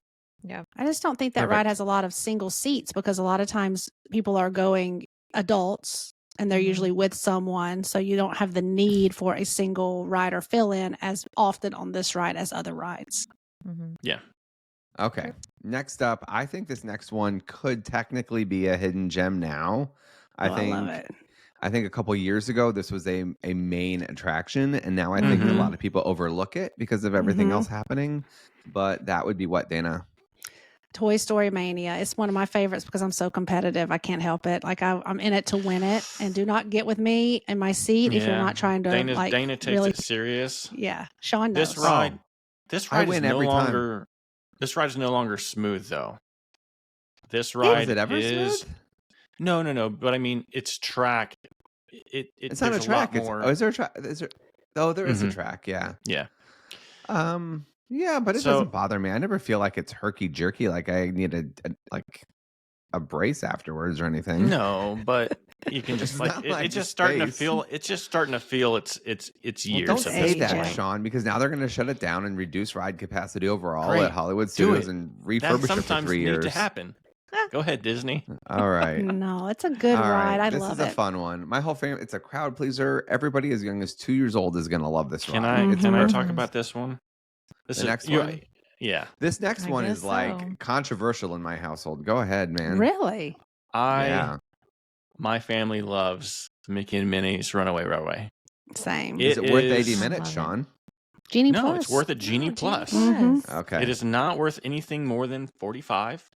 Speaker 3: I just don't think that
Speaker 1: Perfect.
Speaker 3: ride has a lot of single seats because a lot of times people are going adults and they're
Speaker 2: Mhm.
Speaker 3: usually with someone. So you don't have the need for a single rider fill in as often on this ride as other rides.
Speaker 2: Mhm.
Speaker 4: Yeah.
Speaker 1: Okay. Next up, I think this next one could technically be a hidden gem now. I
Speaker 3: Oh,
Speaker 1: think
Speaker 3: I love it.
Speaker 1: I think a couple years ago this was a main attraction, and now I think a
Speaker 4: Mhm.
Speaker 1: lot of people overlook it because of everything
Speaker 3: Mhm.
Speaker 1: else happening. But that would be what, Dana?
Speaker 3: Toy Story Mania. It's one of my favorites because I'm so competitive. I can't help it. Like I'm in it to win it. And do not get with me in my seat if you're
Speaker 4: Yeah.
Speaker 3: not trying to
Speaker 4: Dana takes
Speaker 3: really.
Speaker 4: it serious.
Speaker 3: Yeah, Sean knows.
Speaker 4: This ride this
Speaker 1: I
Speaker 4: ride is
Speaker 1: win
Speaker 4: no
Speaker 1: every time.
Speaker 4: longer this ride is no longer smooth though. This
Speaker 1: Is
Speaker 4: ride
Speaker 1: it ever
Speaker 4: is
Speaker 1: smooth?
Speaker 4: No, but I mean it's track.
Speaker 1: It's not a
Speaker 4: there's
Speaker 1: track.
Speaker 4: lot
Speaker 1: It's,
Speaker 4: more.
Speaker 1: is there a track? Is there? Oh, there is a
Speaker 4: Mhm.
Speaker 1: track. Yeah.
Speaker 4: Yeah.
Speaker 1: Yeah, but it
Speaker 4: So-
Speaker 1: doesn't bother me. I never feel like it's herky jerky. Like I need a brace afterwards or anything.
Speaker 4: No, but you can just
Speaker 1: It's
Speaker 4: like
Speaker 1: not
Speaker 4: it,
Speaker 1: like
Speaker 4: it's just
Speaker 1: the
Speaker 4: starting to
Speaker 1: space.
Speaker 4: feel. It's just starting to feel. It's
Speaker 1: Well,
Speaker 4: years.
Speaker 1: don't
Speaker 4: at
Speaker 1: say
Speaker 4: this
Speaker 1: that,
Speaker 4: point.
Speaker 1: Sean, because now they're going to shut it down and reduce ride capacity overall
Speaker 4: Great.
Speaker 1: at Hollywood
Speaker 4: Do
Speaker 1: Studios
Speaker 4: it.
Speaker 1: and
Speaker 4: That
Speaker 1: refurbish it for
Speaker 4: sometimes
Speaker 1: 3
Speaker 4: need
Speaker 1: years.
Speaker 4: to happen. Go ahead, Disney.
Speaker 1: All right.
Speaker 3: No, it's a good
Speaker 1: All
Speaker 3: ride.
Speaker 1: right.
Speaker 3: I
Speaker 1: This
Speaker 3: love
Speaker 1: is a
Speaker 3: it.
Speaker 1: fun one. My whole family, it's a crowd pleaser. Everybody as young as 2 years old is going to love this
Speaker 4: Can
Speaker 1: ride.
Speaker 4: I
Speaker 1: It's
Speaker 4: can I
Speaker 1: perfect.
Speaker 4: talk about this one? This
Speaker 1: The
Speaker 4: is
Speaker 1: next
Speaker 4: you-
Speaker 1: one?
Speaker 4: Yeah,
Speaker 1: This next
Speaker 2: I
Speaker 1: one
Speaker 2: guess
Speaker 1: is like
Speaker 2: so.
Speaker 1: controversial in my household. Go ahead, man.
Speaker 3: Really?
Speaker 1: Yeah.
Speaker 4: My family loves Mickey and Minnie's Runaway Railway.
Speaker 3: Same.
Speaker 1: Is it worth 80
Speaker 4: is-
Speaker 1: minutes,
Speaker 2: Love it.
Speaker 1: Sean?
Speaker 3: Genie
Speaker 4: No,
Speaker 3: Plus.
Speaker 4: it's worth a Genie
Speaker 2: No,
Speaker 4: Plus.
Speaker 3: Mhm.
Speaker 1: Okay.
Speaker 4: It is not worth anything more than 45,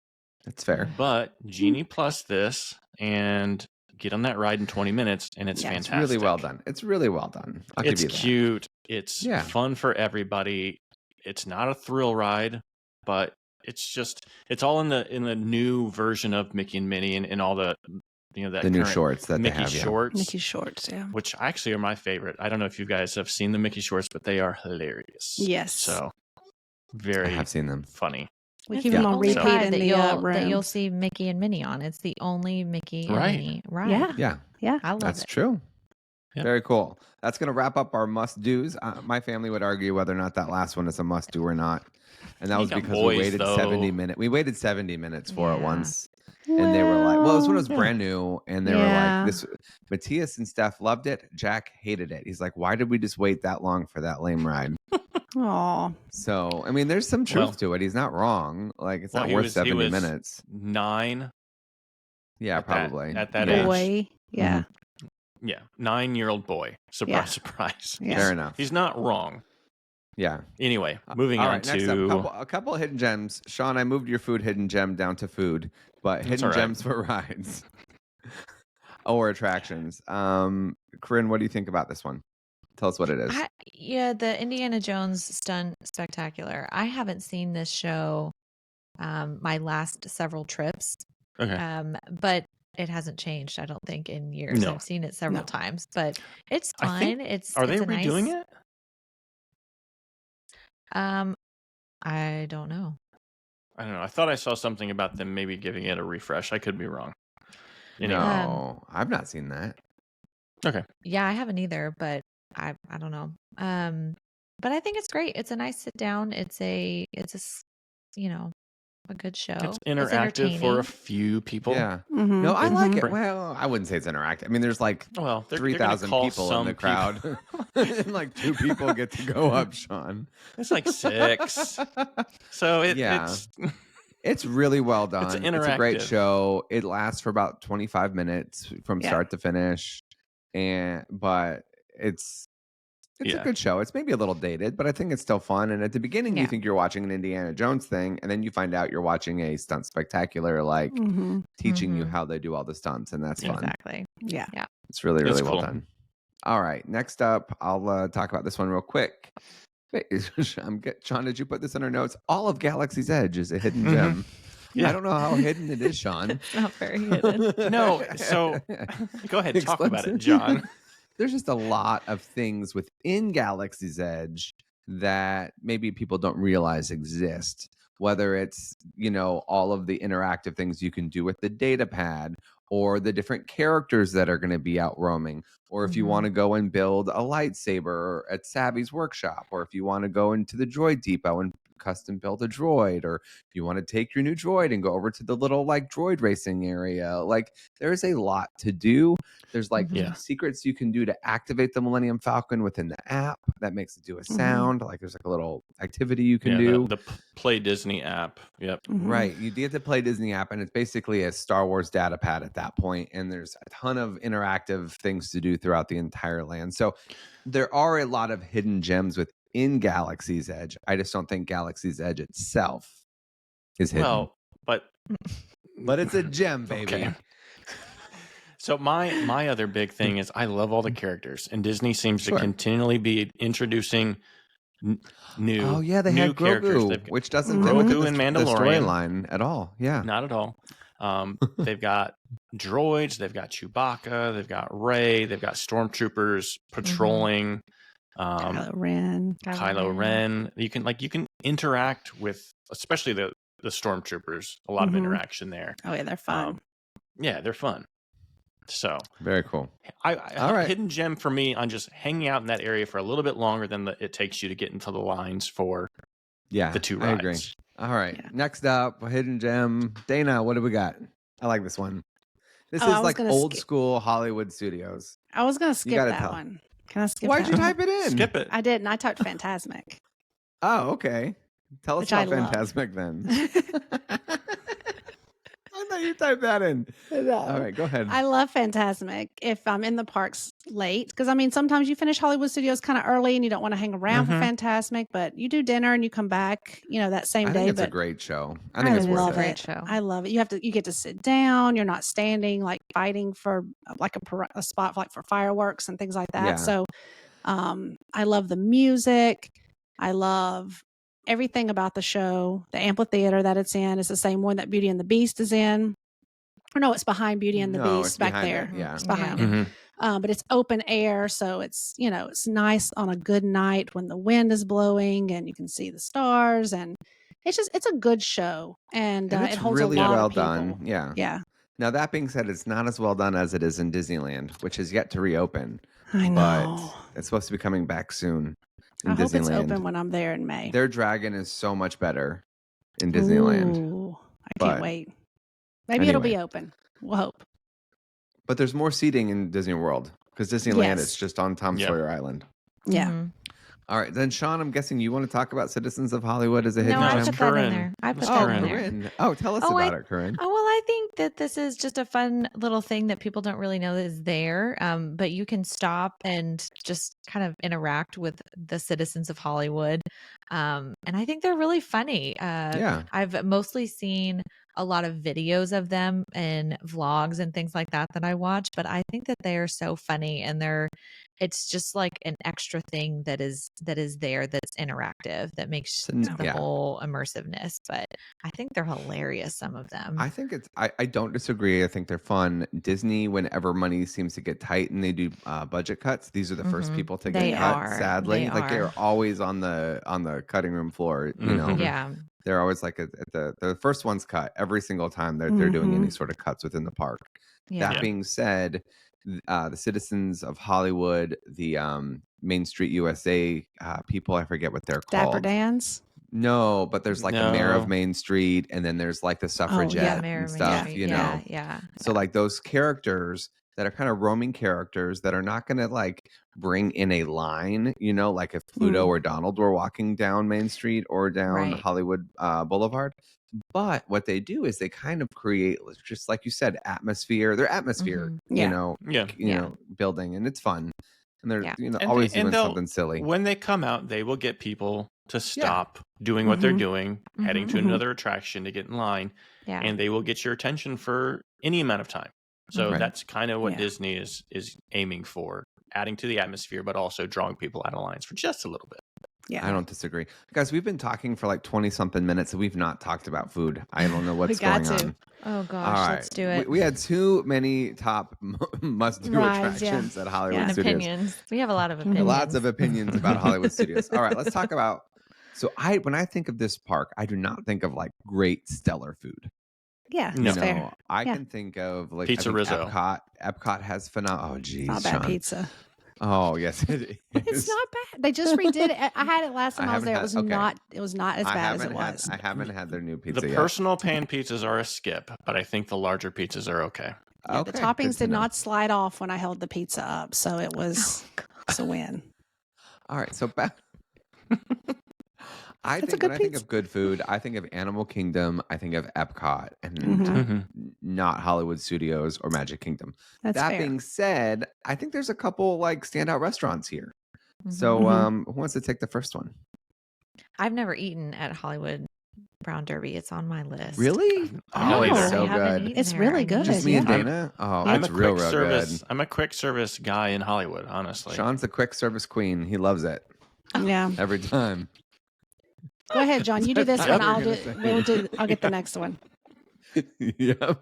Speaker 1: That's fair.
Speaker 4: but Genie Plus this and get on that ride in 20 minutes and it's
Speaker 3: Yeah, it's
Speaker 1: It's
Speaker 4: fantastic.
Speaker 1: really well done. It's really well done. I'll
Speaker 4: It's
Speaker 1: give you that.
Speaker 4: cute. It's
Speaker 1: Yeah.
Speaker 4: fun for everybody. It's not a thrill ride, but it's all in the new version of Mickey and Minnie and all the that
Speaker 1: The new
Speaker 4: current
Speaker 1: shorts that
Speaker 4: Mickey
Speaker 1: they have. Yeah.
Speaker 4: shorts,
Speaker 3: Mickey Shorts. Yeah.
Speaker 4: which actually are my favorite. I don't know if you guys have seen the Mickey shorts, but they are hilarious.
Speaker 3: Yes.
Speaker 4: So
Speaker 1: I
Speaker 4: very
Speaker 1: have seen them.
Speaker 4: funny.
Speaker 3: We
Speaker 2: It's
Speaker 3: keep
Speaker 2: the
Speaker 3: them on
Speaker 2: only
Speaker 3: repeat
Speaker 2: ride
Speaker 3: in
Speaker 2: that
Speaker 3: the
Speaker 2: you'll
Speaker 3: room.
Speaker 2: see Mickey and Minnie on. It's the only Mickey and
Speaker 4: Right.
Speaker 2: Minnie ride.
Speaker 3: Yeah.
Speaker 1: Yeah.
Speaker 3: Yeah.
Speaker 2: I love
Speaker 1: That's
Speaker 2: it.
Speaker 1: true.
Speaker 4: Yeah.
Speaker 1: Very cool. That's going to wrap up our must do's. My family would argue whether or not that last one is a must do or not. And that
Speaker 4: You
Speaker 1: was
Speaker 4: got
Speaker 1: because
Speaker 4: boys,
Speaker 1: we waited
Speaker 4: though.
Speaker 1: 70 minutes. We waited 70 minutes for it
Speaker 2: Yeah.
Speaker 1: once. And they were like, well, it was when it was
Speaker 3: yeah.
Speaker 1: brand new. And they
Speaker 3: Yeah.
Speaker 1: were like, this. Matthias and Steph loved it. Jack hated it. He's like, why did we just wait that long for that lame ride?
Speaker 3: Aw.
Speaker 1: So, I mean, there's some truth
Speaker 4: Well-
Speaker 1: to it. He's not wrong. Like, it's
Speaker 4: Well,
Speaker 1: not
Speaker 4: he
Speaker 1: worth
Speaker 4: was- he
Speaker 1: 70
Speaker 4: was
Speaker 1: minutes.
Speaker 4: 9
Speaker 1: Yeah,
Speaker 4: at that-
Speaker 1: probably.
Speaker 4: at that
Speaker 1: Yeah.
Speaker 4: age.
Speaker 3: Boy. Yeah.
Speaker 4: Yeah, 9-year-old boy. Surprise,
Speaker 3: Yeah.
Speaker 4: surprise.
Speaker 3: Yeah.
Speaker 1: Fair enough.
Speaker 4: He's not wrong.
Speaker 1: Yeah.
Speaker 4: Anyway, moving
Speaker 1: All
Speaker 4: on
Speaker 1: right, next
Speaker 4: to
Speaker 1: up, a couple of hidden gems. Sean, I moved your food hidden gem down to food, but
Speaker 4: That's
Speaker 1: hidden
Speaker 4: all right.
Speaker 1: gems for rides or attractions. Corinne, what do you think about this one? Tell us what it is.
Speaker 2: Yeah, the Indiana Jones Stunt Spectacular. I haven't seen this show my last several trips,
Speaker 4: okay.
Speaker 2: but it hasn't changed, I don't think, in years.
Speaker 4: No.
Speaker 2: I've seen it several
Speaker 3: No.
Speaker 2: times, but it's
Speaker 4: I
Speaker 2: fun.
Speaker 4: think-
Speaker 2: It's
Speaker 4: Are they
Speaker 2: it's a
Speaker 4: redoing
Speaker 2: nice,
Speaker 4: it?
Speaker 2: I don't know.
Speaker 4: I don't know. I thought I saw something about them maybe giving it a refresh. I could be wrong. Anyway,
Speaker 1: No, I've not seen that.
Speaker 2: Yeah, I haven't either, but I don't know. But I think it's great. It's a nice sit down. It's a a good show.
Speaker 4: it's interactive for
Speaker 2: entertaining.
Speaker 4: a few people.
Speaker 1: Yeah.
Speaker 3: Mhm.
Speaker 1: No, I like
Speaker 3: Mhm.
Speaker 1: it. Well, I wouldn't say it's interactive. I mean, there's like
Speaker 4: Well, they're
Speaker 1: 3,000
Speaker 4: gonna call
Speaker 1: people in
Speaker 4: some
Speaker 1: the crowd, and like 2 people get to go up, Sean.
Speaker 4: It's like 6. So
Speaker 1: Yeah.
Speaker 4: it's
Speaker 1: It's really well done. It's a great
Speaker 4: interactive.
Speaker 1: show. It lasts for about 25 minutes from
Speaker 3: Yeah.
Speaker 1: start to finish. But it's a
Speaker 4: Yeah.
Speaker 1: good show. It's maybe a little dated, but I think it's still fun. And at the beginning, you
Speaker 2: Yeah.
Speaker 1: think you're watching an Indiana Jones thing, and then you find out you're watching a stunt spectacular, like
Speaker 3: Mhm.
Speaker 1: teaching you
Speaker 2: Mhm.
Speaker 1: how they do all the stunts, and that's fun.
Speaker 2: Exactly.
Speaker 3: Yeah.
Speaker 1: It's really,
Speaker 4: It's
Speaker 1: really well
Speaker 4: cool.
Speaker 1: done. All right, next up, I'll talk about this one real quick. Wait, Sean, did you put this in our notes? All of Galaxy's Edge is a hidden
Speaker 4: Mhm.
Speaker 1: gem.
Speaker 4: Yeah.
Speaker 1: I don't know how hidden it is, Sean.
Speaker 2: It's not very hidden.
Speaker 4: No, so go ahead, talk about it,
Speaker 1: Explain-
Speaker 4: John.
Speaker 1: There's just a lot of things within Galaxy's Edge that maybe people don't realize exist. Whether it's, all of the interactive things you can do with the data pad, or the different characters that are going to be out roaming, or if you
Speaker 2: Mhm.
Speaker 1: want to go and build a lightsaber at Savvy's workshop, or if you want to go into the droid depot and custom build a droid, or if you want to take your new droid and go over to the little droid racing area. There's a lot to do. There's
Speaker 4: Yeah.
Speaker 1: secrets you can do to activate the Millennium Falcon within the app that makes it do a sound. There's a little activity you can do.
Speaker 4: The Play Disney app. Yep.
Speaker 3: Mhm.
Speaker 1: Right. You get to play Disney app, and it's basically a Star Wars data pad at that point. And there's a ton of interactive things to do throughout the entire land. So there are a lot of hidden gems within Galaxy's Edge. I just don't think Galaxy's Edge itself is hidden.
Speaker 4: Well, but
Speaker 1: It's a gem, baby.
Speaker 4: Okay. So my other big thing is I love all the characters, and Disney seems
Speaker 1: Sure.
Speaker 4: to continually be introducing new.
Speaker 1: Oh yeah, they
Speaker 4: new
Speaker 1: had
Speaker 4: characters.
Speaker 1: Grogu, which doesn't
Speaker 3: Mhm.
Speaker 1: fit with
Speaker 4: Grogu and
Speaker 1: the
Speaker 4: Mandalorian.
Speaker 1: storyline at all. Yeah.
Speaker 4: Not at all. They've got droids, they've got Chewbacca, they've got Rey, they've got stormtroopers patrolling.
Speaker 3: Kylo Ren.
Speaker 4: Kylo Ren. You can interact with, especially the stormtroopers. A lot of
Speaker 3: Mhm.
Speaker 4: interaction there.
Speaker 3: Oh yeah, they're fun.
Speaker 4: Yeah, they're fun. So
Speaker 1: Very cool.
Speaker 4: All
Speaker 1: right.
Speaker 4: hidden gem for me on just hanging out in that area for a little bit longer than it takes you to get into the lines for
Speaker 1: Yeah.
Speaker 4: the two
Speaker 1: I
Speaker 4: rides.
Speaker 1: agree. All right.
Speaker 3: Yeah.
Speaker 1: Next up, a hidden gem. Dana, what do we got? I like this one. This
Speaker 3: Oh, I
Speaker 1: is
Speaker 3: was
Speaker 1: like
Speaker 3: gonna
Speaker 1: old
Speaker 3: skip-
Speaker 1: school Hollywood studios.
Speaker 3: I was gonna skip
Speaker 1: gotta
Speaker 3: that
Speaker 1: tell.
Speaker 3: one. Can I skip
Speaker 1: Why'd
Speaker 3: that
Speaker 1: you
Speaker 3: one?
Speaker 1: type it in?
Speaker 4: Skip it.
Speaker 3: I didn't. I typed Phantasmic.
Speaker 1: Oh, okay. Tell us
Speaker 3: Which I
Speaker 1: about
Speaker 3: love.
Speaker 1: Phantasmic then. I thought you typed that in. All right, go ahead.
Speaker 3: I love Phantasmic if I'm in the parks late. Because, sometimes you finish Hollywood Studios kind of early and you don't want to hang around for
Speaker 4: Mhm.
Speaker 3: Phantasmic, but you do dinner and you come back, that same
Speaker 1: I
Speaker 3: day.
Speaker 1: think it's a
Speaker 3: But
Speaker 1: great show. I
Speaker 3: I
Speaker 1: think it's
Speaker 3: love
Speaker 1: worth it.
Speaker 2: Great show.
Speaker 3: I love it. You get to sit down. You're not standing fighting for a spot for fireworks and things like that.
Speaker 1: Yeah.
Speaker 3: So I love the music. I love everything about the show. The amphitheater that it's in is the same one that Beauty and the Beast is in. Or no, it's behind Beauty and the
Speaker 1: No,
Speaker 3: Beast
Speaker 1: it's
Speaker 3: back
Speaker 1: behind
Speaker 3: there.
Speaker 1: it, yeah.
Speaker 3: It's behind
Speaker 2: Yeah.
Speaker 3: it.
Speaker 4: Mhm.
Speaker 3: But it's open air, so it's it's nice on a good night when the wind is blowing and you can see the stars, and it's a good show, and
Speaker 1: And
Speaker 3: it
Speaker 1: it's
Speaker 3: holds
Speaker 1: really
Speaker 3: a lot
Speaker 1: well
Speaker 3: of people.
Speaker 1: done. Yeah.
Speaker 3: Yeah,
Speaker 1: Now that being said, it's not as well done as it is in Disneyland, which is yet to reopen.
Speaker 3: I know.
Speaker 1: But it's supposed to be coming back soon in
Speaker 3: I hope it's
Speaker 1: Disneyland.
Speaker 3: open when I'm there in May.
Speaker 1: Their dragon is so much better in Disneyland.
Speaker 3: Ooh, I
Speaker 1: But
Speaker 3: can't wait. Maybe it'll be
Speaker 1: anyway.
Speaker 3: open. We'll hope.
Speaker 1: But there's more seating in Disney World because Disneyland is
Speaker 3: Yes.
Speaker 1: just on Tom
Speaker 4: Yeah.
Speaker 1: Sawyer Island.
Speaker 3: Yeah.
Speaker 2: Mhm.
Speaker 1: All right, then Sean, I'm guessing you want to talk about Citizens of Hollywood as a
Speaker 2: No,
Speaker 1: hidden
Speaker 2: I
Speaker 4: No,
Speaker 1: gem.
Speaker 2: put that in
Speaker 4: Corinne.
Speaker 2: there. I put
Speaker 4: That's
Speaker 2: that
Speaker 1: Oh,
Speaker 2: in there.
Speaker 1: Corinne. Oh, tell us
Speaker 2: Oh,
Speaker 1: about it, Corinne.
Speaker 2: Oh, well, I think that this is just a fun little thing that people don't really know is there. But you can stop and just kind of interact with the citizens of Hollywood. And I think they're really funny.
Speaker 1: Yeah.
Speaker 2: I've mostly seen a lot of videos of them and vlogs and things like that I watch, but I think that they are so funny, and it's just like an extra thing that is there that's interactive that makes
Speaker 1: So,
Speaker 2: the
Speaker 1: yeah.
Speaker 2: whole immersiveness. But I think they're hilarious, some of them.
Speaker 1: I think I don't disagree. I think they're fun. Disney, whenever money seems to get tight and they do budget cuts, these are the first
Speaker 2: Mhm.
Speaker 1: people to
Speaker 2: They
Speaker 1: get cut.
Speaker 2: are.
Speaker 1: Sadly,
Speaker 2: They
Speaker 1: they're
Speaker 2: are.
Speaker 1: always on the cutting room floor. You know,
Speaker 4: Mhm.
Speaker 2: Yeah.
Speaker 1: they're always like at the first one's cut every single time they're doing any sort of cuts within the park.
Speaker 2: Yeah.
Speaker 1: That being said, the Citizens of Hollywood, the Main Street USA people, I forget what they're
Speaker 3: Dapper
Speaker 1: called.
Speaker 3: Dans.
Speaker 1: No, but there's like a mayor of
Speaker 4: No.
Speaker 1: Main Street, and then there's like the suffragette
Speaker 2: Mayor
Speaker 1: and
Speaker 2: of Main
Speaker 1: stuff.
Speaker 2: Street.
Speaker 1: You
Speaker 2: yeah,
Speaker 1: know,
Speaker 2: Yeah.
Speaker 1: so like those characters that are kind of roaming characters that are not going to like bring in a line, like if Pluto or Donald were walking down Main Street or down
Speaker 2: Right.
Speaker 1: Hollywood Boulevard. But what they do is they kind of create, just like you said, atmosphere. They're atmosphere,
Speaker 2: Mhm.
Speaker 3: Yeah.
Speaker 4: Yeah.
Speaker 2: Yeah.
Speaker 1: building, and it's fun. And they're
Speaker 2: Yeah.
Speaker 4: And
Speaker 1: always
Speaker 4: they- and
Speaker 1: doing
Speaker 4: they'll-
Speaker 1: something silly.
Speaker 4: When they come out, they will get people to stop doing what they're
Speaker 3: Mhm.
Speaker 4: doing, heading to
Speaker 3: Mhm.
Speaker 4: another attraction to get in line,
Speaker 2: Yeah.
Speaker 4: and they will get your attention for any amount of time. So
Speaker 1: Right.
Speaker 4: that's kind of what
Speaker 3: Yeah.
Speaker 4: Disney is aiming for, adding to the atmosphere, but also drawing people out of lines for just a little bit.
Speaker 3: Yeah.
Speaker 1: I don't disagree. Guys, we've been talking for like 20 something minutes and we've not talked about food. I don't know what's
Speaker 3: got
Speaker 1: going
Speaker 3: to.
Speaker 1: on.
Speaker 2: Oh
Speaker 1: All
Speaker 2: gosh,
Speaker 1: right.
Speaker 2: let's do it.
Speaker 1: We had too many top must-do
Speaker 3: Rides, yeah.
Speaker 1: attractions at Hollywood
Speaker 3: Yeah.
Speaker 2: And
Speaker 1: Studios.
Speaker 2: opinions. We have a lot of
Speaker 3: Mhm.
Speaker 2: opinions.
Speaker 1: Lots of opinions about Hollywood Studios. All right, let's talk about. So when I think of this park, I do not think of like great stellar food.
Speaker 3: Yeah,
Speaker 4: No.
Speaker 3: it's fair.
Speaker 1: I
Speaker 3: Yeah.
Speaker 1: can think of like
Speaker 4: Pizza
Speaker 1: I think
Speaker 4: Rizzo.
Speaker 1: Epcot has phenomenal. Oh,
Speaker 3: It's
Speaker 1: geez,
Speaker 3: not bad
Speaker 1: Sean.
Speaker 3: pizza.
Speaker 1: Oh, yes, it is.
Speaker 3: It's not bad. They just redid it. I had it last time I was
Speaker 1: haven't
Speaker 3: there.
Speaker 1: had- okay.
Speaker 3: It was not as bad as it
Speaker 1: haven't
Speaker 3: was.
Speaker 1: I haven't had their new pizza
Speaker 4: The
Speaker 1: yet.
Speaker 4: personal pan pizzas are a skip, but I think the larger pizzas are okay.
Speaker 3: Yeah,
Speaker 1: Okay,
Speaker 3: the
Speaker 1: good
Speaker 3: toppings
Speaker 1: to
Speaker 3: did
Speaker 1: know.
Speaker 3: not slide off when I held the pizza up, so it was
Speaker 2: Oh,
Speaker 3: it's a win.
Speaker 1: All right, so back. I
Speaker 3: It's a
Speaker 1: think
Speaker 3: good
Speaker 1: when I think
Speaker 3: pizza.
Speaker 1: of good food, I think of Animal Kingdom. I think of Epcot, and
Speaker 3: Mhm.
Speaker 1: not Hollywood Studios or Magic Kingdom.
Speaker 3: That's
Speaker 1: That
Speaker 3: fair.
Speaker 1: being said, I think there's a couple like standout restaurants here. So,
Speaker 3: Mhm.
Speaker 1: who wants to take the first one?
Speaker 2: I've never eaten at Hollywood Brown Derby. It's on my list.
Speaker 1: Really?
Speaker 4: I
Speaker 1: Oh,
Speaker 4: neither.
Speaker 1: it's so
Speaker 2: I haven't
Speaker 1: good.
Speaker 2: eaten
Speaker 3: It's
Speaker 2: there.
Speaker 3: really
Speaker 2: I
Speaker 3: good,
Speaker 2: need
Speaker 1: Just
Speaker 2: to.
Speaker 1: me and
Speaker 3: yeah.
Speaker 1: Dana. Oh,
Speaker 4: I'm
Speaker 1: it's
Speaker 4: a
Speaker 1: real,
Speaker 4: quick
Speaker 1: real
Speaker 4: service.
Speaker 1: good.
Speaker 4: I'm a quick service guy in Hollywood, honestly.
Speaker 1: Sean's the quick service queen. He loves it
Speaker 3: Yeah.
Speaker 1: every time.
Speaker 3: Go ahead, John. You do
Speaker 1: I
Speaker 3: this
Speaker 1: thought
Speaker 3: one.
Speaker 1: you were
Speaker 3: I'll
Speaker 1: gonna
Speaker 3: do.
Speaker 1: say-
Speaker 3: We'll do. I'll get the next one.
Speaker 1: Yep.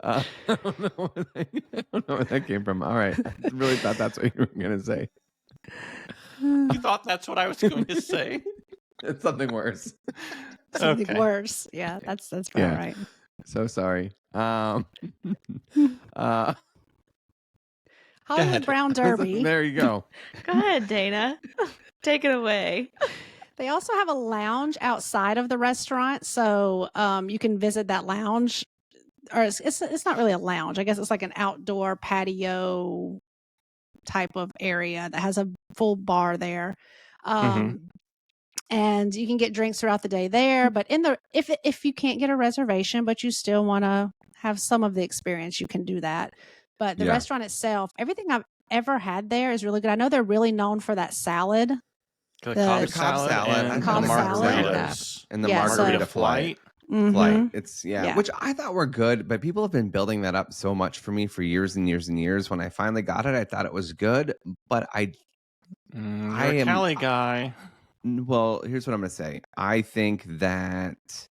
Speaker 1: I don't know where that came from. All right. I really thought that's what you were going to say.
Speaker 4: You thought that's what I was going to say?
Speaker 1: It's something worse.
Speaker 3: Something
Speaker 4: Okay.
Speaker 3: worse. Yeah, that's about
Speaker 1: Yeah.
Speaker 3: right.
Speaker 1: So sorry.
Speaker 3: Hollywood
Speaker 4: ahead.
Speaker 3: Brown Derby.
Speaker 1: There you go.
Speaker 2: Go ahead, Dana. Take it away.
Speaker 3: They also have a lounge outside of the restaurant, so you can visit that lounge. Or it's not really a lounge. I guess it's like an outdoor patio type of area that has a full bar there. And you can get drinks throughout the day there. But if you can't get a reservation, but you still want to have some of the experience, you can do that. But the
Speaker 1: Yeah.
Speaker 3: restaurant itself, everything I've ever had there is really good. I know they're really known for that salad.
Speaker 4: The
Speaker 3: The
Speaker 4: Cobb
Speaker 3: Cobb
Speaker 4: salad
Speaker 1: salad.
Speaker 4: and
Speaker 1: I
Speaker 4: the
Speaker 3: Cobb salad.
Speaker 4: margaritas.
Speaker 1: And the
Speaker 3: Yeah, so-
Speaker 1: margarita
Speaker 4: Margarita
Speaker 1: flight.
Speaker 4: flight.
Speaker 3: Mhm.
Speaker 1: It's
Speaker 3: Yeah.
Speaker 1: which I thought were good, but people have been building that up so much for me for years and years and years. When I finally got it, I thought it was good, but I
Speaker 4: You're
Speaker 1: I
Speaker 4: a
Speaker 1: am-
Speaker 4: Cali guy.
Speaker 1: well, here's what I'm going to say. I think that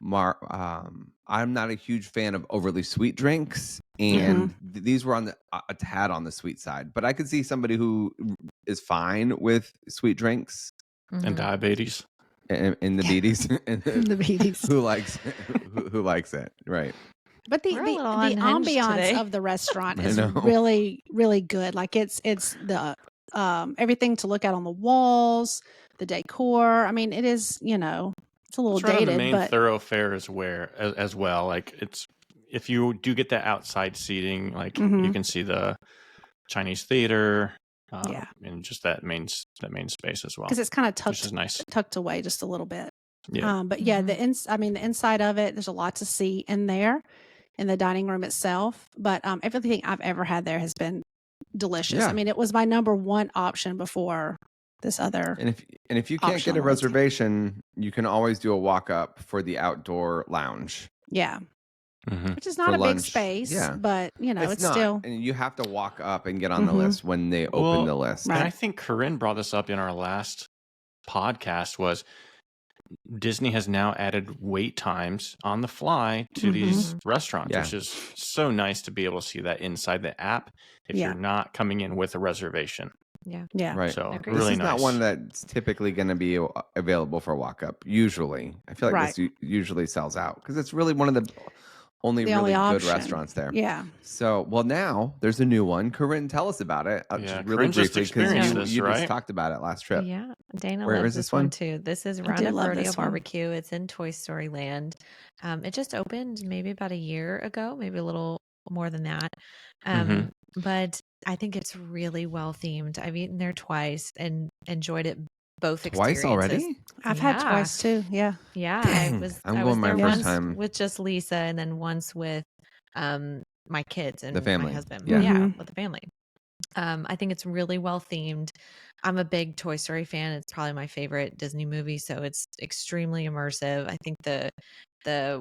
Speaker 1: I'm not a huge fan of overly sweet drinks, and these were on a tad on the sweet side. But I could see somebody who is fine with sweet drinks
Speaker 2: Mm-hmm.
Speaker 4: And diabetes.
Speaker 1: in the beaties,
Speaker 3: The beaties.
Speaker 1: who likes who likes it, right?
Speaker 3: But the
Speaker 2: We're a little unhinged
Speaker 3: ambiance
Speaker 2: today.
Speaker 3: of the restaurant
Speaker 1: I
Speaker 3: is
Speaker 1: know.
Speaker 3: really, really good. Like it's the everything to look at on the walls, the decor. I mean, it is, it's a little
Speaker 4: It's right on
Speaker 3: dated,
Speaker 4: the main
Speaker 3: but
Speaker 4: thoroughfare as well. Like it's if you do get that outside seating, like
Speaker 3: Mhm.
Speaker 4: you can see the Chinese theater,
Speaker 3: Yeah.
Speaker 4: and just that main space as well,
Speaker 3: because it's kind of
Speaker 4: which is nice.
Speaker 3: tucked away just a little bit.
Speaker 4: Yeah,
Speaker 3: But yeah,
Speaker 2: Mhm.
Speaker 3: the inside of it, there's a lot to see in there, in the dining room itself. But everything I've ever had there has been delicious.
Speaker 1: Yeah.
Speaker 3: I mean, it was my number one option before this other.
Speaker 1: And if you can't get
Speaker 3: Optional
Speaker 1: a
Speaker 3: ones, yeah.
Speaker 1: reservation, you can always do a walk up for the outdoor lounge.
Speaker 3: Yeah,
Speaker 4: Mhm.
Speaker 3: which is not
Speaker 1: For
Speaker 3: a
Speaker 1: lunch,
Speaker 3: big space,
Speaker 1: yeah.
Speaker 3: but it's
Speaker 1: not,
Speaker 3: still
Speaker 1: and you have to walk up and get on the
Speaker 3: Mhm.
Speaker 1: list when they open
Speaker 4: Well,
Speaker 1: the list.
Speaker 3: Right.
Speaker 4: And I think Corinne brought this up in our last podcast. Was Disney has now added wait times on the fly to these restaurants,
Speaker 1: Yeah.
Speaker 4: which is so nice to be able to see that inside the app if
Speaker 3: Yeah.
Speaker 4: you're not coming in with a reservation.
Speaker 3: yeah.
Speaker 1: Right.
Speaker 4: So
Speaker 2: Agreed.
Speaker 1: This
Speaker 4: really
Speaker 1: is
Speaker 4: nice.
Speaker 1: not one that's typically going to be available for walk up. Usually, I feel like
Speaker 3: Right.
Speaker 1: this usually sells out because it's really one of the only
Speaker 3: The
Speaker 1: really
Speaker 3: only
Speaker 1: good
Speaker 3: option.
Speaker 1: restaurants there.
Speaker 3: Yeah.
Speaker 1: So, well, now there's a new one. Corinne, tell us about it.
Speaker 4: Yeah,
Speaker 1: Just really
Speaker 4: Corinne just
Speaker 1: briefly, because
Speaker 4: experienced
Speaker 1: you,
Speaker 4: this,
Speaker 1: you just
Speaker 4: right?
Speaker 1: talked about it last trip.
Speaker 2: Yeah, Dana
Speaker 1: Where
Speaker 2: loves
Speaker 1: is
Speaker 2: this
Speaker 1: this
Speaker 2: one
Speaker 1: one?
Speaker 2: too. This is
Speaker 3: I
Speaker 2: Run
Speaker 3: do
Speaker 2: of
Speaker 3: love
Speaker 2: Rodeo
Speaker 3: this one.
Speaker 2: Barbecue. It's in Toy Story Land. It just opened maybe about a year ago, maybe a little more than that.
Speaker 4: Mhm.
Speaker 2: But I think it's really well themed. I've eaten there twice and enjoyed it both
Speaker 1: Twice
Speaker 2: experiences.
Speaker 1: already?
Speaker 3: I've had
Speaker 2: Yeah.
Speaker 3: twice too. Yeah.
Speaker 2: Yeah,
Speaker 1: Dang,
Speaker 2: I was
Speaker 1: I'm
Speaker 2: I was
Speaker 1: going my
Speaker 2: there
Speaker 1: first
Speaker 2: once
Speaker 1: time.
Speaker 2: with just Lisa and then once with my kids and
Speaker 1: family.
Speaker 2: my husband.
Speaker 1: Yeah.
Speaker 3: Mhm.
Speaker 2: With the family. I think it's really well themed. I'm a big Toy Story fan. It's probably my favorite Disney movie, so it's extremely immersive. I think the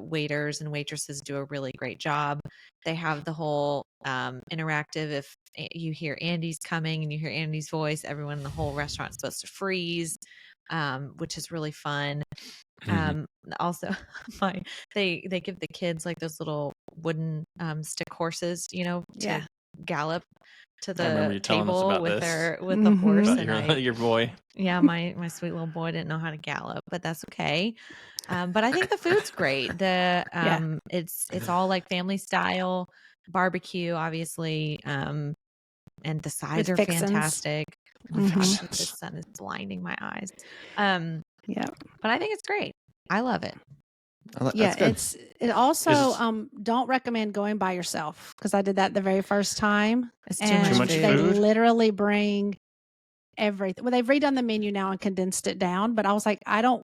Speaker 2: waiters and waitresses do a really great job. They have the whole interactive. you hear Andy's coming and you hear Andy's voice. Everyone in the whole restaurant's supposed to freeze, which is really fun.
Speaker 4: Mhm.
Speaker 2: Also, they give the kids like those little wooden stick horses, to
Speaker 3: Yeah.
Speaker 2: gallop to
Speaker 4: I remember
Speaker 2: the
Speaker 4: you telling us
Speaker 2: table
Speaker 4: about
Speaker 2: with
Speaker 4: this.
Speaker 2: with the horse,
Speaker 3: Mhm.
Speaker 4: About
Speaker 2: and
Speaker 4: your boy.
Speaker 2: yeah, my sweet little boy didn't know how to gallop, but that's okay. But I think the food's great.
Speaker 3: Yeah.
Speaker 2: It's all like family style barbecue, obviously, and the sides are
Speaker 3: fixins.
Speaker 2: fantastic. Oh my
Speaker 3: Mhm.
Speaker 2: gosh, the sun is blinding my eyes.
Speaker 3: Yeah.
Speaker 2: But I think it's great. I love it.
Speaker 3: Yeah,
Speaker 1: That's good.
Speaker 3: it also
Speaker 4: Is-
Speaker 3: don't recommend going by yourself because I did that the very first time.
Speaker 2: It's too
Speaker 3: And
Speaker 2: much
Speaker 4: much
Speaker 3: they
Speaker 4: food?
Speaker 3: literally bring everything. Well, they've redone the menu now and condensed it down, but I was like, I don't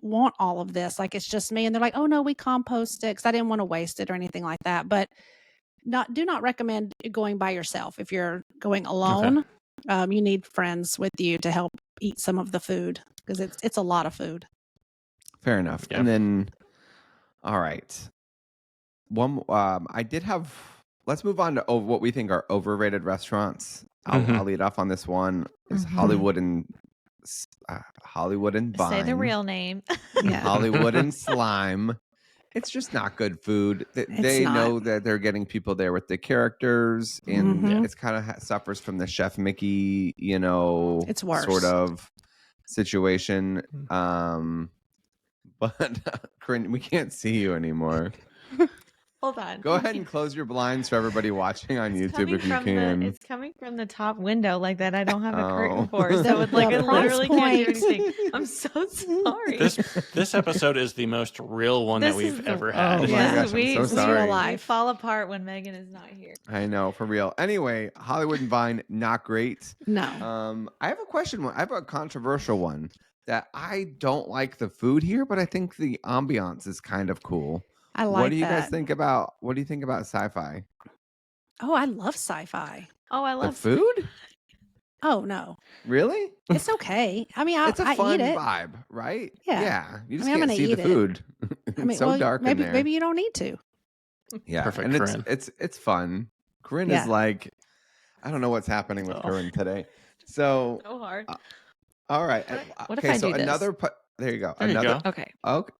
Speaker 3: want all of this. Like it's just me. And they're like, oh no, we compost it because I didn't want to waste it or anything like that. But do not recommend going by yourself. If you're going alone, you need friends with you to help eat some of the food because it's a lot of food.
Speaker 1: Fair enough.
Speaker 4: Yeah.
Speaker 1: And then, all right. I did have. Let's move on to what we think are overrated restaurants. I'll lead off on this one. Is
Speaker 2: Mhm.
Speaker 1: Hollywood and Vine.
Speaker 2: Say the real name.
Speaker 3: Yeah.
Speaker 1: Hollywood and Slime. It's just not good food. They
Speaker 3: not.
Speaker 1: know that they're getting people there with the characters, and
Speaker 3: Mhm.
Speaker 1: it's kind of suffers from the Chef Mickey,
Speaker 3: It's worse.
Speaker 1: sort of situation. But Corinne, we can't see you anymore.
Speaker 2: Hold on.
Speaker 1: Go ahead and close your blinds for everybody watching on
Speaker 2: It's
Speaker 1: YouTube
Speaker 2: coming
Speaker 1: if you
Speaker 2: from
Speaker 1: can.
Speaker 2: it's coming from the top window like that. I don't have a
Speaker 1: Oh.
Speaker 2: curtain for, so it's like
Speaker 3: The
Speaker 2: I literally can't do
Speaker 3: price
Speaker 2: anything. I'm so sorry.
Speaker 4: This episode is the most real one
Speaker 2: This
Speaker 4: that
Speaker 2: is
Speaker 4: we've
Speaker 2: the-
Speaker 4: ever
Speaker 1: Oh
Speaker 4: had.
Speaker 1: my
Speaker 3: Yeah.
Speaker 1: gosh, I'm
Speaker 2: we,
Speaker 1: so
Speaker 2: we-
Speaker 1: sorry.
Speaker 3: Real
Speaker 2: we
Speaker 3: life.
Speaker 2: fall apart when Megan is not here.
Speaker 1: I know, for real. Anyway, Hollywood and Vine, not great.
Speaker 3: No.
Speaker 1: I have a question. I have a controversial one that I don't like the food here, but I think the ambiance is kind of cool.
Speaker 3: I like
Speaker 1: What do you
Speaker 3: that.
Speaker 1: guys think about? What do you think about sci-fi?
Speaker 3: Oh, I love sci-fi.
Speaker 2: Oh, I
Speaker 1: The
Speaker 2: love
Speaker 1: food?
Speaker 3: Oh no,
Speaker 1: Really?
Speaker 3: it's okay. I mean,
Speaker 1: It's a
Speaker 3: I
Speaker 1: fun
Speaker 3: eat it.
Speaker 1: vibe, right?
Speaker 3: Yeah.
Speaker 1: You
Speaker 3: I
Speaker 1: just
Speaker 3: mean, I'm
Speaker 1: can't
Speaker 3: gonna
Speaker 1: see the
Speaker 3: eat it.
Speaker 1: food. It's
Speaker 3: I mean,
Speaker 1: so dark
Speaker 3: maybe
Speaker 1: in there.
Speaker 3: maybe you don't need to.
Speaker 1: Yeah,
Speaker 4: Perfect,
Speaker 1: and
Speaker 4: Corinne.
Speaker 1: it's fun. Corinne
Speaker 3: Yeah.
Speaker 1: is like, I don't know what's happening with
Speaker 4: Oh.
Speaker 1: Corinne today. So,
Speaker 2: so hard.
Speaker 1: all right.
Speaker 2: What if
Speaker 1: okay,
Speaker 2: I
Speaker 1: so
Speaker 2: do this?
Speaker 1: another. There you go.
Speaker 4: There you
Speaker 1: another.
Speaker 4: go.
Speaker 2: Okay,
Speaker 1: Okay.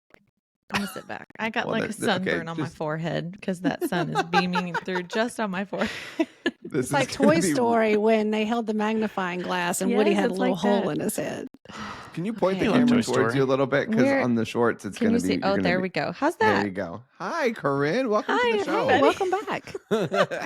Speaker 2: I'm gonna sit back. I got
Speaker 1: Well,
Speaker 2: like a
Speaker 1: then- okay,
Speaker 2: sunburn on my
Speaker 1: just-
Speaker 2: forehead because that sun is beaming through just on my forehead.
Speaker 1: This
Speaker 3: It's like
Speaker 1: is gonna
Speaker 3: Toy
Speaker 1: be-
Speaker 3: Story when they held the magnifying glass and Woody
Speaker 2: Yes,
Speaker 3: had a
Speaker 2: it's
Speaker 3: little
Speaker 2: like
Speaker 3: hole
Speaker 2: that.
Speaker 3: in his head.
Speaker 1: Can you point
Speaker 2: Okay.
Speaker 1: the
Speaker 4: I love
Speaker 1: camera
Speaker 4: Toy
Speaker 1: towards
Speaker 4: Story.
Speaker 1: you a little bit? Because
Speaker 2: Where-
Speaker 1: on the shorts, it's
Speaker 2: Can
Speaker 1: going
Speaker 2: you
Speaker 1: to be.
Speaker 2: see?
Speaker 1: you're
Speaker 2: Oh,
Speaker 1: gonna
Speaker 2: there
Speaker 1: be-
Speaker 2: we go. How's
Speaker 1: There
Speaker 2: that?
Speaker 1: you go. Hi, Corinne. Welcome
Speaker 2: Hi,
Speaker 1: to the show.
Speaker 2: everybody.
Speaker 3: Welcome back.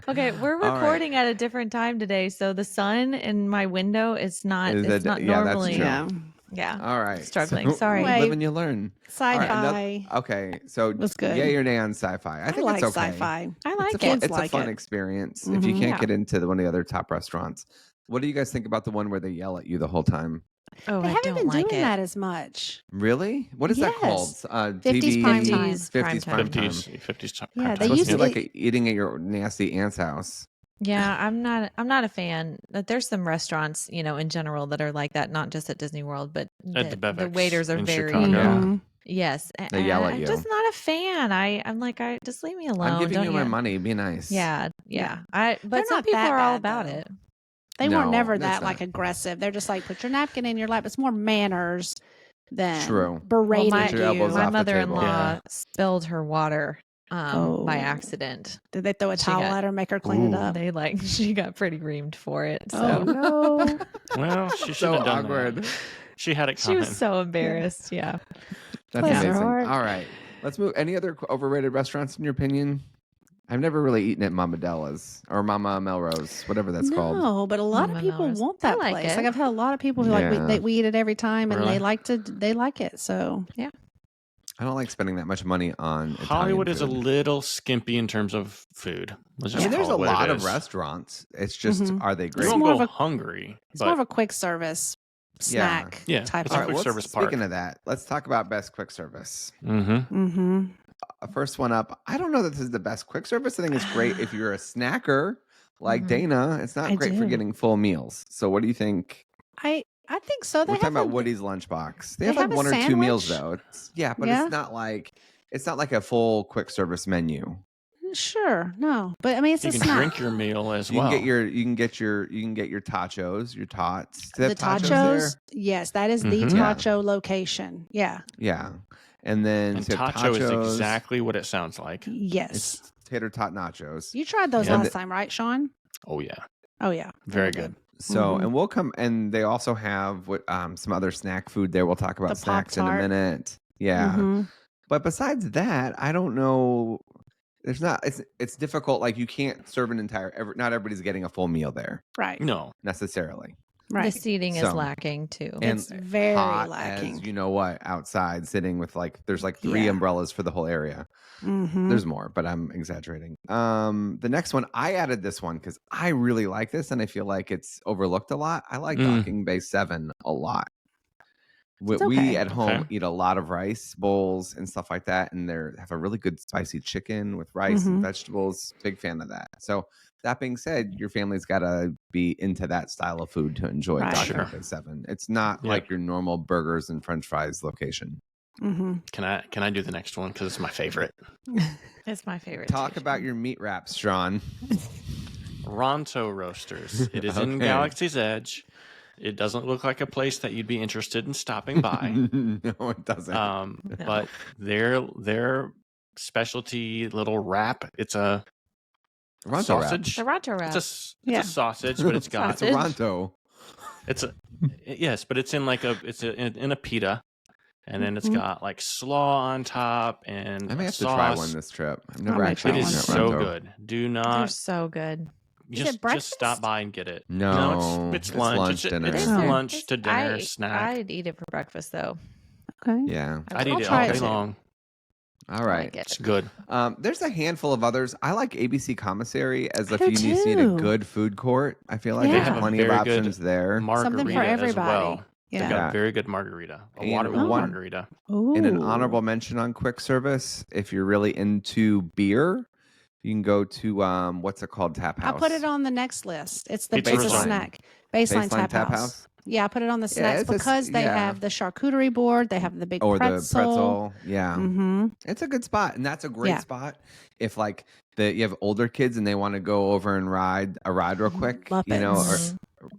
Speaker 2: Okay, we're
Speaker 1: All right.
Speaker 2: recording at a different time today, so the sun in my window is not.
Speaker 1: Is
Speaker 2: It's
Speaker 1: it-
Speaker 2: not
Speaker 1: yeah, that's
Speaker 2: normally.
Speaker 1: true.
Speaker 3: Yeah.
Speaker 2: Yeah.
Speaker 1: All right.
Speaker 2: Struggling.
Speaker 1: So,
Speaker 2: Sorry.
Speaker 3: Wait.
Speaker 1: Live and you learn.
Speaker 3: Sci-fi.
Speaker 1: All right, okay. So,
Speaker 3: was good.
Speaker 1: yay or nay on sci-fi? I think
Speaker 3: like
Speaker 1: it's okay.
Speaker 3: sci-fi.
Speaker 2: I like
Speaker 1: It's a fun,
Speaker 2: it.
Speaker 3: Kids like
Speaker 1: fun
Speaker 3: it.
Speaker 1: experience. If you
Speaker 3: Mhm.
Speaker 1: can't
Speaker 2: Yeah.
Speaker 1: get into one of the other top restaurants, what do you guys think about the one where they yell at you the whole time?
Speaker 2: Oh,
Speaker 3: They
Speaker 2: I
Speaker 3: haven't
Speaker 2: don't
Speaker 3: been
Speaker 2: like
Speaker 3: doing
Speaker 2: it.
Speaker 3: that as much.
Speaker 1: Really? What is that called?
Speaker 3: Yes.
Speaker 1: 50s
Speaker 3: 50s prime time.
Speaker 1: 50s prime time.
Speaker 4: 50s time.
Speaker 3: Yeah,
Speaker 4: prime
Speaker 3: they
Speaker 4: time.
Speaker 1: Supposed
Speaker 3: used
Speaker 1: to
Speaker 3: to
Speaker 1: be like eating at your nasty aunt's house.
Speaker 2: Yeah, I'm not a fan. There's some restaurants, in general that are like that, not just at Disney World, but
Speaker 4: At the
Speaker 2: the
Speaker 4: Bevex
Speaker 2: waiters are
Speaker 4: in
Speaker 2: very
Speaker 4: Chicago.
Speaker 1: Yeah.
Speaker 3: Mhm.
Speaker 2: yes.
Speaker 1: They yell at
Speaker 2: I'm
Speaker 1: you.
Speaker 2: just not a fan. I'm like, I just leave me alone.
Speaker 1: I'm giving
Speaker 2: Don't
Speaker 1: you my money. Be nice.
Speaker 2: Yeah.
Speaker 3: Yeah.
Speaker 2: But
Speaker 3: They're
Speaker 2: some
Speaker 3: not
Speaker 2: people
Speaker 3: that
Speaker 2: are all
Speaker 3: bad,
Speaker 2: about
Speaker 3: though.
Speaker 2: it.
Speaker 3: They
Speaker 1: No,
Speaker 3: weren't never
Speaker 1: that's
Speaker 3: that like
Speaker 1: not.
Speaker 3: aggressive. They're just like put your napkin in your lap. It's more manners than
Speaker 1: True.
Speaker 3: berating
Speaker 2: my-
Speaker 1: Put your elbows
Speaker 3: you.
Speaker 2: My
Speaker 1: off the table.
Speaker 2: mother-in-law
Speaker 4: Yeah.
Speaker 2: spilled her water
Speaker 3: Oh.
Speaker 2: by accident.
Speaker 3: Did they throw a
Speaker 2: She
Speaker 3: towel
Speaker 2: got-
Speaker 3: at her, make her clean
Speaker 1: Ooh.
Speaker 3: it up?
Speaker 2: She got pretty reamed for it. So
Speaker 3: Oh no!
Speaker 4: Well, she should
Speaker 1: So
Speaker 4: have done
Speaker 1: awkward.
Speaker 4: that. She had it
Speaker 2: she
Speaker 4: coming.
Speaker 2: was so embarrassed. Yeah.
Speaker 1: That's
Speaker 3: Bless her
Speaker 1: amazing.
Speaker 3: heart.
Speaker 1: All right. Let's move. Any other overrated restaurants in your opinion? I've never really eaten at Mama Della's or Mama Melrose, whatever that's called.
Speaker 3: No, but a lot
Speaker 2: Mama
Speaker 3: of people
Speaker 2: Melrose.
Speaker 3: want
Speaker 2: I
Speaker 3: that
Speaker 2: like
Speaker 3: place.
Speaker 2: it.
Speaker 3: Like I've had a lot of people who
Speaker 1: Yeah.
Speaker 3: we eat it every time, and
Speaker 4: Really?
Speaker 3: they like it. So
Speaker 1: I don't like spending that much money on Italian
Speaker 4: Hollywood is a
Speaker 1: food.
Speaker 4: little skimpy in terms of food. Let's
Speaker 1: I
Speaker 4: just
Speaker 1: mean, there's
Speaker 4: call
Speaker 1: a
Speaker 4: it what it
Speaker 1: lot of
Speaker 4: is.
Speaker 1: restaurants. It's just,
Speaker 3: Mhm.
Speaker 1: are they
Speaker 4: You
Speaker 1: great?
Speaker 3: It's
Speaker 4: won't
Speaker 3: more
Speaker 4: go
Speaker 3: of a-
Speaker 4: hungry.
Speaker 3: it's
Speaker 4: but
Speaker 3: more of a quick service snack
Speaker 4: Yeah,
Speaker 3: type
Speaker 4: it's
Speaker 1: All
Speaker 4: a
Speaker 3: of.
Speaker 1: right,
Speaker 4: quick
Speaker 1: well,
Speaker 4: service park.
Speaker 1: speaking of that, let's talk about best quick service.
Speaker 4: Mm-hmm.
Speaker 3: Mm-hmm.
Speaker 1: First one up. I don't know that this is the best quick service. I think it's great if you're a snacker like
Speaker 2: Mhm.
Speaker 1: Dana. It's not
Speaker 3: I
Speaker 1: great for
Speaker 3: do.
Speaker 1: getting full meals. So what do you think?
Speaker 3: I think so. They
Speaker 1: We're talking
Speaker 3: have
Speaker 1: about
Speaker 3: a-
Speaker 1: Woody's lunchbox. They
Speaker 3: they
Speaker 1: have like
Speaker 3: have a
Speaker 1: one or two meals
Speaker 3: sandwich?
Speaker 1: though. But
Speaker 3: Yeah.
Speaker 1: it's not like a full quick service menu.
Speaker 3: Sure, no, but I mean it's
Speaker 4: You
Speaker 3: a
Speaker 4: can
Speaker 3: snack.
Speaker 4: drink your meal as
Speaker 1: You
Speaker 4: well.
Speaker 1: can get your tachos, your tots. Do they
Speaker 3: The
Speaker 1: have
Speaker 3: tachos, yes, that is the
Speaker 4: Mhm.
Speaker 1: Yeah.
Speaker 3: tacho location. Yeah,
Speaker 1: Yeah, and then
Speaker 4: And
Speaker 1: so you have
Speaker 4: tacho is
Speaker 1: tachos.
Speaker 4: exactly what it sounds like.
Speaker 3: yes.
Speaker 1: It's tater tot nachos.
Speaker 3: You tried those
Speaker 4: Yeah.
Speaker 3: last time, right, Sean?
Speaker 4: Oh yeah,
Speaker 3: Oh yeah, they
Speaker 4: very
Speaker 3: were
Speaker 4: good.
Speaker 1: So,
Speaker 3: Mhm.
Speaker 1: and we'll come, and they also have some other snack food there. We'll talk about
Speaker 3: The
Speaker 1: snacks in a
Speaker 3: Pop-Tart.
Speaker 1: minute. Yeah,
Speaker 3: Mhm.
Speaker 1: but besides that, I don't know. There's not. It's difficult. Like you can't serve an entire. Not everybody's getting a full meal there
Speaker 3: Right,
Speaker 4: No,
Speaker 1: necessarily.
Speaker 3: right.
Speaker 2: The seating is
Speaker 1: So-
Speaker 2: lacking too.
Speaker 1: And
Speaker 3: It's very
Speaker 1: hot
Speaker 3: lacking.
Speaker 1: as you know what outside sitting with there's 3
Speaker 3: Yeah.
Speaker 1: umbrellas for the whole area.
Speaker 3: Mhm.
Speaker 1: There's more, but I'm exaggerating. The next one, I added this one because I really like this and I feel like it's overlooked a lot. I like Docking Bay 7 a lot. We,
Speaker 3: It's okay.
Speaker 1: we at home
Speaker 4: Okay.
Speaker 1: eat a lot of rice bowls and stuff like that, and they have a really good spicy chicken with rice and
Speaker 3: Mhm.
Speaker 1: vegetables. Big fan of that. So that being said, your family's got to be into that style of food to enjoy
Speaker 3: Right.
Speaker 1: Docking
Speaker 4: Sure.
Speaker 1: Bay 7. It's not
Speaker 4: Yeah.
Speaker 1: like your normal burgers and French fries location.
Speaker 3: Mhm.
Speaker 4: can I do the next one because it's my favorite?
Speaker 2: It's my favorite.
Speaker 1: Talk
Speaker 2: too.
Speaker 1: about your meat wraps, Sean.
Speaker 4: Ronto Roasters. It is in
Speaker 1: Okay.
Speaker 4: Galaxy's Edge. It doesn't look like a place that you'd be interested in stopping by.
Speaker 1: No, it doesn't.
Speaker 4: But their specialty little wrap. It's a
Speaker 1: Ronto wrap.
Speaker 4: sausage.
Speaker 2: The Ronto wrap.
Speaker 4: It's
Speaker 3: Yeah.
Speaker 4: a sausage, but it's got
Speaker 1: It's a Ronto.
Speaker 4: it's a yes, but it's in in a pita, and then it's
Speaker 3: Mhm.
Speaker 4: got like slaw on top and
Speaker 1: I may
Speaker 4: a
Speaker 1: have to try
Speaker 4: sauce.
Speaker 1: one this trip. I've
Speaker 3: I
Speaker 1: never
Speaker 3: may
Speaker 1: actually
Speaker 3: try
Speaker 4: It
Speaker 3: one.
Speaker 4: is
Speaker 1: eaten at
Speaker 4: so
Speaker 1: Ronto.
Speaker 4: good. Do
Speaker 2: They're
Speaker 4: not
Speaker 2: so good.
Speaker 3: Is it
Speaker 4: just
Speaker 3: breakfast?
Speaker 4: stop by and get it.
Speaker 1: No,
Speaker 4: it's
Speaker 1: it's
Speaker 4: lunch.
Speaker 1: lunch, dinner.
Speaker 4: It's
Speaker 3: Oh.
Speaker 4: lunch to dinner
Speaker 2: I,
Speaker 4: snack.
Speaker 2: I'd eat it for breakfast though.
Speaker 3: Okay.
Speaker 1: Yeah.
Speaker 4: I'd
Speaker 3: I'll
Speaker 4: eat it
Speaker 3: try
Speaker 4: all
Speaker 3: it
Speaker 4: day
Speaker 3: too.
Speaker 4: long.
Speaker 1: All
Speaker 2: I
Speaker 1: right.
Speaker 2: like it.
Speaker 4: It's good.
Speaker 1: There's a handful of others. I like ABC Commissary as
Speaker 3: I
Speaker 1: if
Speaker 3: do
Speaker 1: you need a
Speaker 3: too.
Speaker 1: good food court. I feel like
Speaker 3: Yeah.
Speaker 1: there's
Speaker 3: They have a
Speaker 1: plenty of
Speaker 4: very good
Speaker 1: options there.
Speaker 4: Margarita
Speaker 3: Something for
Speaker 4: as
Speaker 3: everybody.
Speaker 4: well. They've
Speaker 3: Yeah.
Speaker 4: got
Speaker 1: Yeah.
Speaker 4: a very good margarita, a
Speaker 1: And
Speaker 4: watermelon
Speaker 1: one-
Speaker 4: margarita.
Speaker 1: And an
Speaker 3: Ooh.
Speaker 1: honorable mention on quick service, if you're really into beer, you can go to what's it called? Tap House.
Speaker 3: I put it on the next list. It's the
Speaker 4: Pizza
Speaker 3: it's a
Speaker 4: Risotto.
Speaker 3: snack. Baseline,
Speaker 1: Baseline
Speaker 3: Tap House. Yeah, I put it on the snacks
Speaker 1: it's a s-
Speaker 3: because they
Speaker 1: yeah.
Speaker 3: have the charcuterie board. They have the big
Speaker 1: Or
Speaker 3: pretzel.
Speaker 1: the pretzel. Yeah.
Speaker 3: Mm-hmm.
Speaker 1: It's a good spot, and that's a great
Speaker 3: Yeah.
Speaker 1: spot if you have older kids and they want to go over and ride real quick, you know, or
Speaker 3: Muppets.